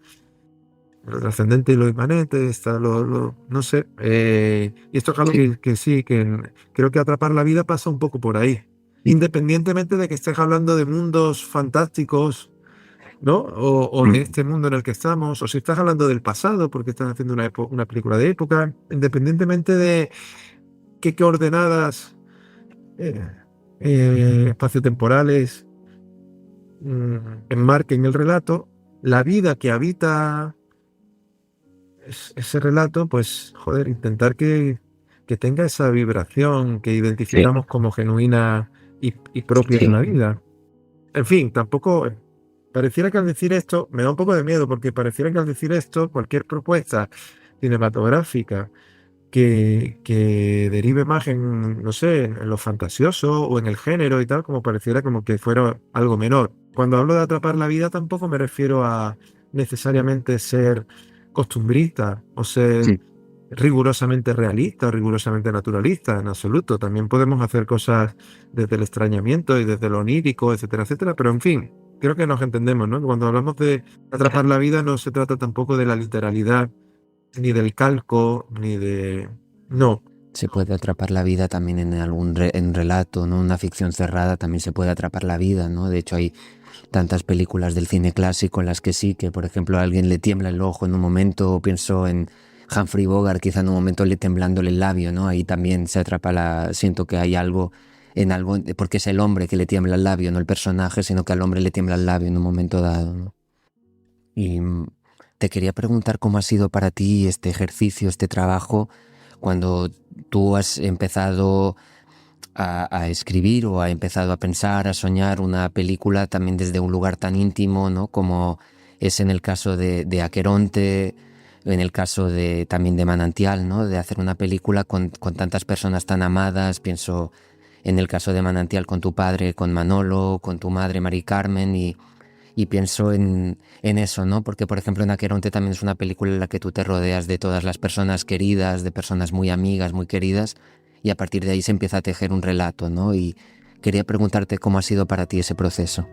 Speaker 3: lo trascendente y lo inmanente, está no sé. Y esto es algo que sí, que creo que atrapar la vida pasa un poco por ahí. Independientemente de que estés hablando de mundos fantásticos, ¿no? O de este mundo en el que estamos, o si estás hablando del pasado, porque estás haciendo una película de época, independientemente de qué coordenadas espaciotemporales enmarquen el relato, la vida que habita ese relato, pues, joder, intentar que tenga esa vibración que identificamos como genuina y propia de una vida. En fin, tampoco pareciera que al decir esto, me da un poco de miedo, porque pareciera que al decir esto, cualquier propuesta cinematográfica que derive más en, no sé, en lo fantasioso o en el género y tal, como pareciera como que fuera algo menor. Cuando hablo de atrapar la vida, tampoco me refiero a necesariamente ser costumbrista o ser rigurosamente realista o rigurosamente naturalista, en absoluto. También podemos hacer cosas desde el extrañamiento y desde lo onírico, etcétera, etcétera, pero en fin, creo que nos entendemos, ¿no? Cuando hablamos de atrapar la vida no se trata tampoco de la literalidad, ni del calco, ni de... No.
Speaker 2: Se puede atrapar la vida también en en relato, ¿no? Una ficción cerrada también se puede atrapar la vida, ¿no? De hecho hay tantas películas del cine clásico en las que sí, que por ejemplo a alguien le tiembla el ojo en un momento, o pienso en Humphrey Bogart, quizá en un momento le temblándole el labio, ¿no? Ahí también se atrapa siento que hay algo en algo, porque es el hombre que le tiembla el labio, no el personaje, sino que al hombre le tiembla el labio en un momento dado, ¿no? Y te quería preguntar cómo ha sido para ti este ejercicio, este trabajo, cuando tú has empezado a escribir o ha empezado a pensar, a soñar una película también desde un lugar tan íntimo, ¿no? Como es en el caso de Aqueronte, en el caso también de Manantial, ¿no? De hacer una película con tantas personas tan amadas. Pienso en el caso de Manantial con tu padre, con Manolo, con tu madre Mari Carmen, y pienso en eso, ¿no? Porque, por ejemplo, en Aqueronte también es una película en la que tú te rodeas de todas las personas queridas, de personas muy amigas, muy queridas, y a partir de ahí se empieza a tejer un relato, ¿no? Y quería preguntarte cómo ha sido para ti ese proceso.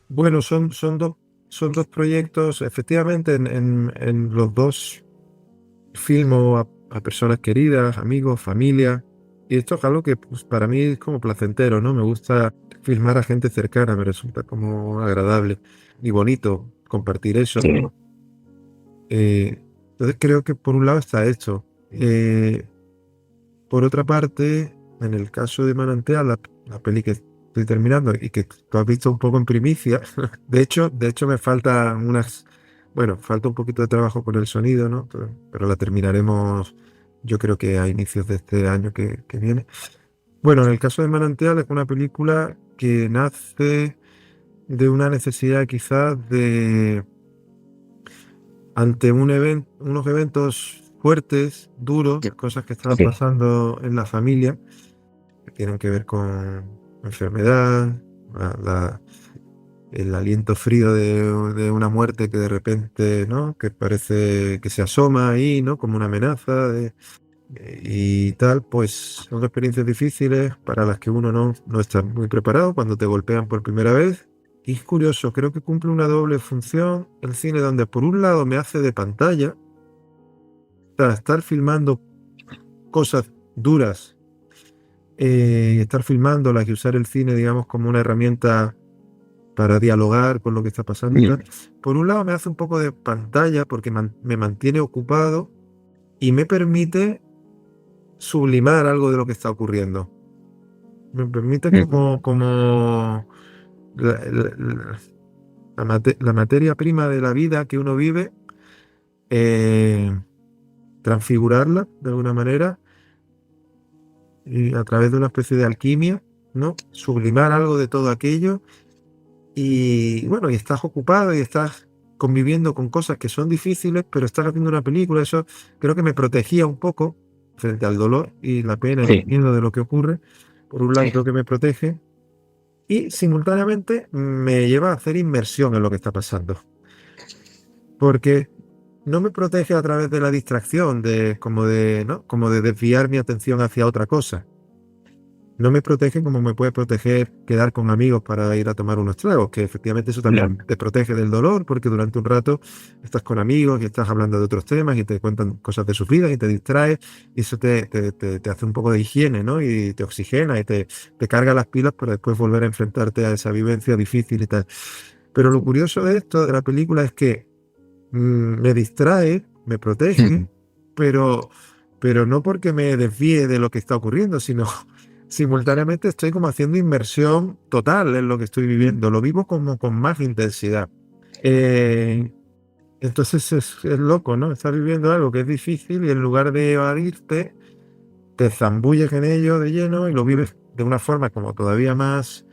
Speaker 3: Bueno, son dos proyectos, efectivamente, en los dos filmo a personas queridas, amigos, familia, y esto es algo que pues, para mí es como placentero, ¿no? Me gusta filmar a gente cercana, me resulta como agradable y bonito compartir eso.
Speaker 2: Sí.
Speaker 3: Entonces creo que por un lado está esto. Por otra parte, en el caso de Manantial, la peli que estoy terminando y que tú has visto un poco en primicia, de hecho me faltan falta un poquito de trabajo con el sonido, ¿no? Pero la terminaremos, yo creo que a inicios de este año que viene. Bueno, en el caso de Manantial es una película que nace de una necesidad quizás ante unos eventos fuertes, duros, cosas que estaban pasando en la familia, que tienen que ver con enfermedad, el aliento frío de una muerte que de repente, ¿no? Que parece que se asoma ahí, ¿no? Como una amenaza y tal, pues son experiencias difíciles para las que uno no está muy preparado cuando te golpean por primera vez. Y es curioso, creo que cumple una doble función el cine, donde por un lado me hace de pantalla, para estar filmando cosas duras, estar filmándolas y usar el cine, digamos, como una herramienta para dialogar con lo que está pasando y tal. Por un lado me hace un poco de pantalla porque me mantiene ocupado y me permite sublimar algo de lo que está ocurriendo. Me permite como la materia prima de la vida que uno vive, transfigurarla de alguna manera y a través de una especie de alquimia, ¿no? Sublimar algo de todo aquello y bueno, y estás ocupado y estás conviviendo con cosas que son difíciles, pero estás haciendo una película. Eso creo que me protegía un poco frente al dolor y la pena y el miedo de lo que ocurre. Por un lado, creo que me protege y simultáneamente me lleva a hacer inmersión en lo que está pasando. Porque no me protege a través de la distracción, como de desviar mi atención hacia otra cosa. No me protege como me puede proteger quedar con amigos para ir a tomar unos tragos, que efectivamente eso también te protege del dolor, porque durante un rato estás con amigos y estás hablando de otros temas y te cuentan cosas de sus vidas y te distraes y eso te hace un poco de higiene, ¿no? Y te oxigena y te carga las pilas para después volver a enfrentarte a esa vivencia difícil y tal. Pero lo curioso de esto, de la película, es que me distrae, me protege, pero no porque me desvíe de lo que está ocurriendo, sino simultáneamente estoy como haciendo inmersión total en lo que estoy viviendo, lo vivo como con más intensidad. Entonces es loco, ¿no? Estás viviendo algo que es difícil y en lugar de evadirte, te zambulles en ello de lleno y lo vives de una forma como todavía más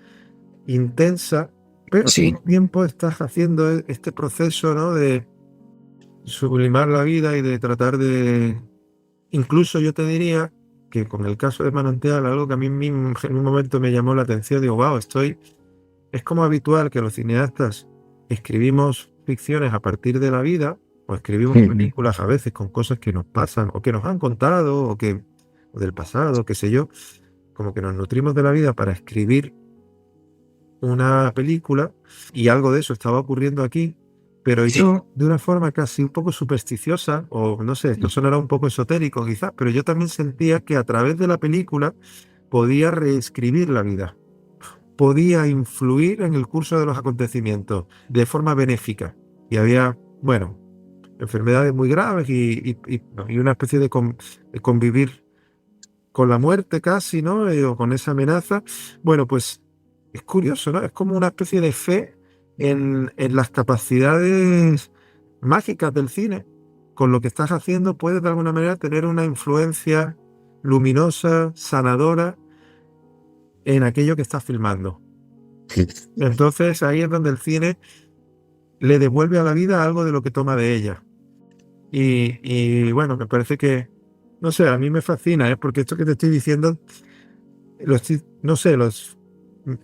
Speaker 3: intensa, pero al mismo tiempo estás haciendo este proceso, ¿no? De sublimar la vida y de tratar de... Incluso yo te diría que con el caso de Manantial, algo que a mí mismo en un momento me llamó la atención, digo, wow, es como habitual que los cineastas escribimos ficciones a partir de la vida, o escribimos películas a veces con cosas que nos pasan, o que nos han contado, o del pasado, qué sé yo, como que nos nutrimos de la vida para escribir una película, y algo de eso estaba ocurriendo aquí, pero yo, de una forma casi un poco supersticiosa, o no sé, esto sonará un poco esotérico quizás, pero yo también sentía que a través de la película podía reescribir la vida, podía influir en el curso de los acontecimientos de forma benéfica. Y había, bueno, enfermedades muy graves y una especie de convivir con la muerte casi, ¿no? O con esa amenaza. Bueno, pues es curioso, ¿no? Es como una especie de fe en las capacidades mágicas del cine. Con lo que estás haciendo puedes de alguna manera tener una influencia luminosa, sanadora en aquello que estás filmando. Entonces ahí es donde el cine le devuelve a la vida algo de lo que toma de ella. Y bueno, me parece que, no sé, a mí me fascina, porque esto que te estoy diciendo, no sé,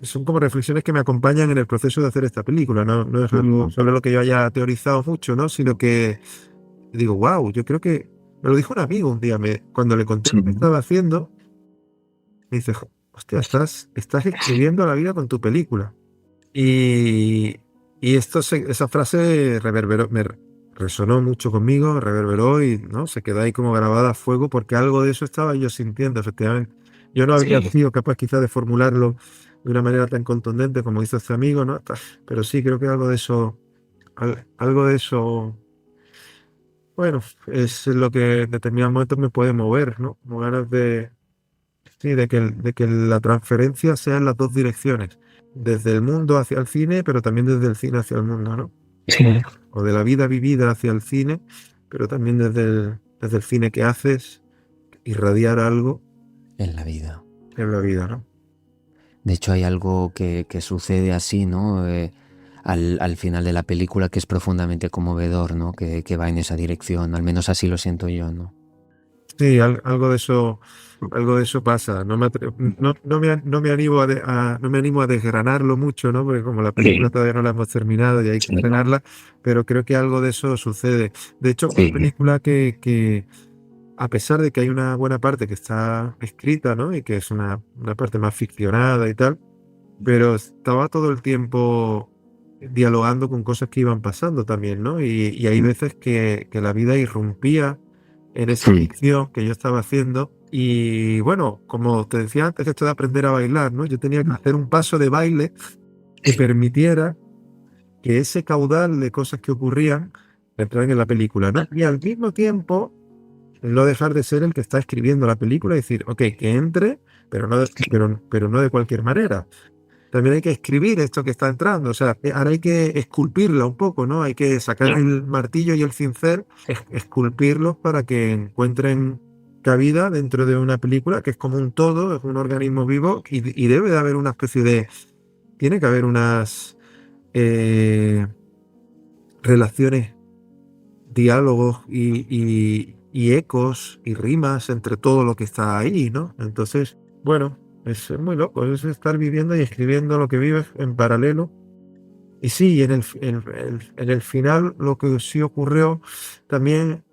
Speaker 3: son como reflexiones que me acompañan en el proceso de hacer esta película. No es algo sobre lo que yo haya teorizado mucho, ¿no? Sino que digo, wow, yo creo que me lo dijo un amigo un día, cuando le conté lo que estaba haciendo, me dice, hostia, estás escribiendo la vida con tu película. Y esa frase me resonó mucho conmigo, reverberó y ¿no? Se quedó ahí como grabada a fuego, porque algo de eso estaba yo sintiendo, efectivamente. Yo no habría sido capaz quizás de formularlo de una manera tan contundente como hizo este amigo, ¿no? Pero sí, creo que algo de eso, bueno, es lo que en determinados momentos me puede mover, ¿no? Como ganas de que la transferencia sea en las dos direcciones, desde el mundo hacia el cine, pero también desde el cine hacia el mundo, ¿no?
Speaker 2: Sí.
Speaker 3: O de la vida vivida hacia el cine, pero también desde el cine que haces, irradiar algo
Speaker 2: En la vida.
Speaker 3: en la vida, ¿no?
Speaker 2: De hecho, hay algo que sucede así, ¿no? Al final de la película, que es profundamente conmovedor, ¿no? Que va en esa dirección, al menos así lo siento yo, ¿no?
Speaker 3: Sí, algo de eso pasa. No me animo no me animo a desgranarlo mucho, ¿no? Porque como la película todavía no la hemos terminado y hay que estrenarla, pero creo que algo de eso sucede. De hecho, una película que a pesar de que hay una buena parte que está escrita, ¿no? Y que es una parte más ficcionada y tal, pero estaba todo el tiempo dialogando con cosas que iban pasando también, ¿no? Y hay veces que la vida irrumpía en esa ficción que yo estaba haciendo. Y bueno, como te decía antes, esto de aprender a bailar, ¿no? Yo tenía que hacer un paso de baile que permitiera que ese caudal de cosas que ocurrían entraran en la película, ¿no? Y al mismo tiempo, no dejar de ser el que está escribiendo la película y decir, ok, que entre, pero no de cualquier manera. También hay que escribir esto que está entrando, o sea, ahora hay que esculpirla un poco, ¿no? Hay que sacar el martillo y el cincel, esculpirlos para que encuentren cabida dentro de una película que es como un todo, es un organismo vivo y debe de haber una especie de... Tiene que haber unas relaciones, diálogos y ecos y rimas entre todo lo que está ahí, ¿no? Entonces, bueno... Es muy loco, es estar viviendo y escribiendo lo que vives en paralelo. Y sí, en el final lo que sí ocurrió también,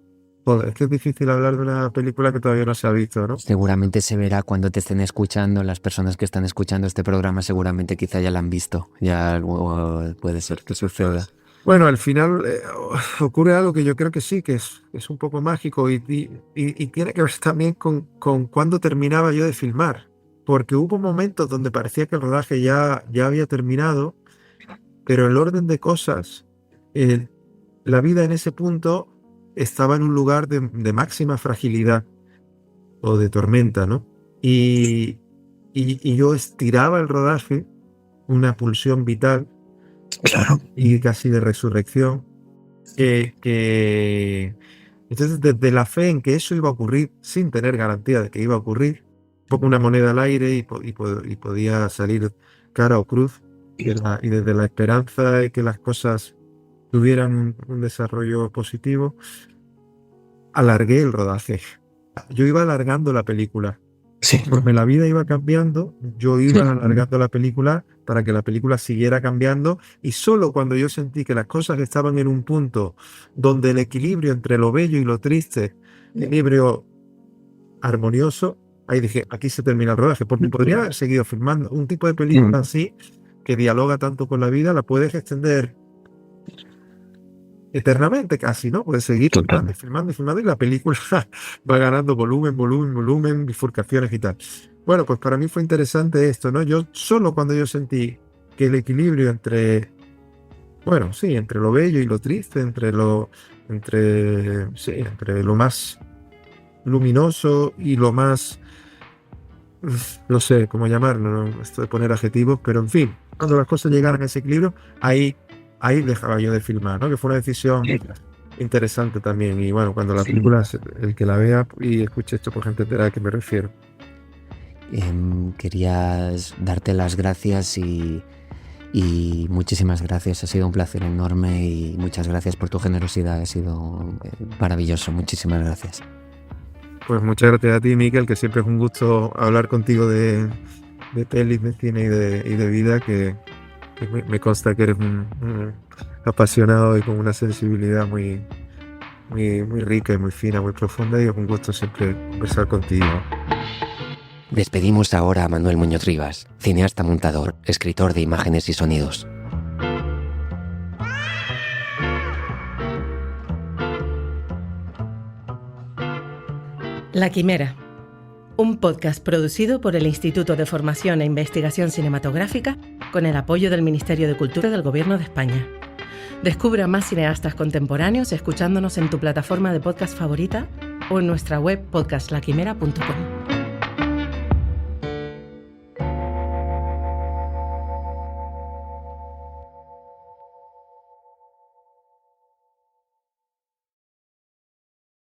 Speaker 3: joder, es que es difícil hablar de una película que todavía no se ha visto, ¿no?
Speaker 2: Seguramente se verá cuando te estén escuchando, las personas que están escuchando este programa seguramente quizá ya la han visto, ya luego puede ser que suceda.
Speaker 3: Bueno, al final ocurre algo que yo creo que sí, que es un poco mágico y tiene que ver también con cuándo terminaba yo de filmar. Porque hubo momentos donde parecía que el rodaje ya había terminado, pero el orden de cosas, la vida en ese punto estaba en un lugar de máxima fragilidad o de tormenta, ¿no? Y yo estiraba el rodaje, una pulsión vital,
Speaker 2: Claro.
Speaker 3: Y casi de resurrección, entonces desde la fe en que eso iba a ocurrir, sin tener garantía de que iba a ocurrir, poco una moneda al aire y podía salir cara o cruz, y desde la esperanza de que las cosas tuvieran un desarrollo positivo, alargué el rodaje. Yo iba alargando la película.
Speaker 2: Sí.
Speaker 3: Conforme la vida iba cambiando, yo iba alargando la película para que la película siguiera cambiando, y solo cuando yo sentí que las cosas estaban en un punto donde el equilibrio entre lo bello y lo triste, equilibrio armonioso, ahí dije, aquí se termina el rodaje, porque podría haber seguido filmando. Un tipo de película así, que dialoga tanto con la vida, la puedes extender eternamente casi, ¿no? Puedes seguir filmando y la película va ganando volumen, bifurcaciones y tal. Bueno, pues para mí fue interesante esto, ¿no? Yo solo cuando yo sentí que el equilibrio entre lo bello y lo triste, entre lo más luminoso y lo más, no sé cómo llamarlo, ¿no? Esto de poner adjetivos, pero en fin, cuando las cosas llegaran a ese equilibrio, ahí dejaba yo de filmar, ¿no? Que fue una decisión interesante también. Y bueno, cuando la película, el que la vea y escuche esto, por gente enterada, ¿a qué me refiero?
Speaker 2: Quería darte las gracias y muchísimas gracias. Ha sido un placer enorme y muchas gracias por tu generosidad. Ha sido maravilloso. Muchísimas gracias.
Speaker 3: Pues muchas gracias a ti, Miquel, que siempre es un gusto hablar contigo de pelis, de cine y de vida, que me consta que eres un apasionado y con una sensibilidad muy, muy, muy rica y muy fina, muy profunda, y es un gusto siempre conversar contigo.
Speaker 2: Despedimos ahora a Manuel Muñoz Rivas, cineasta montador, escritor de imágenes y sonidos.
Speaker 1: La Quimera, un podcast producido por el Instituto de Formación e Investigación Cinematográfica con el apoyo del Ministerio de Cultura del Gobierno de España. Descubre a más cineastas contemporáneos escuchándonos en tu plataforma de podcast favorita o en nuestra web podcastlaquimera.com.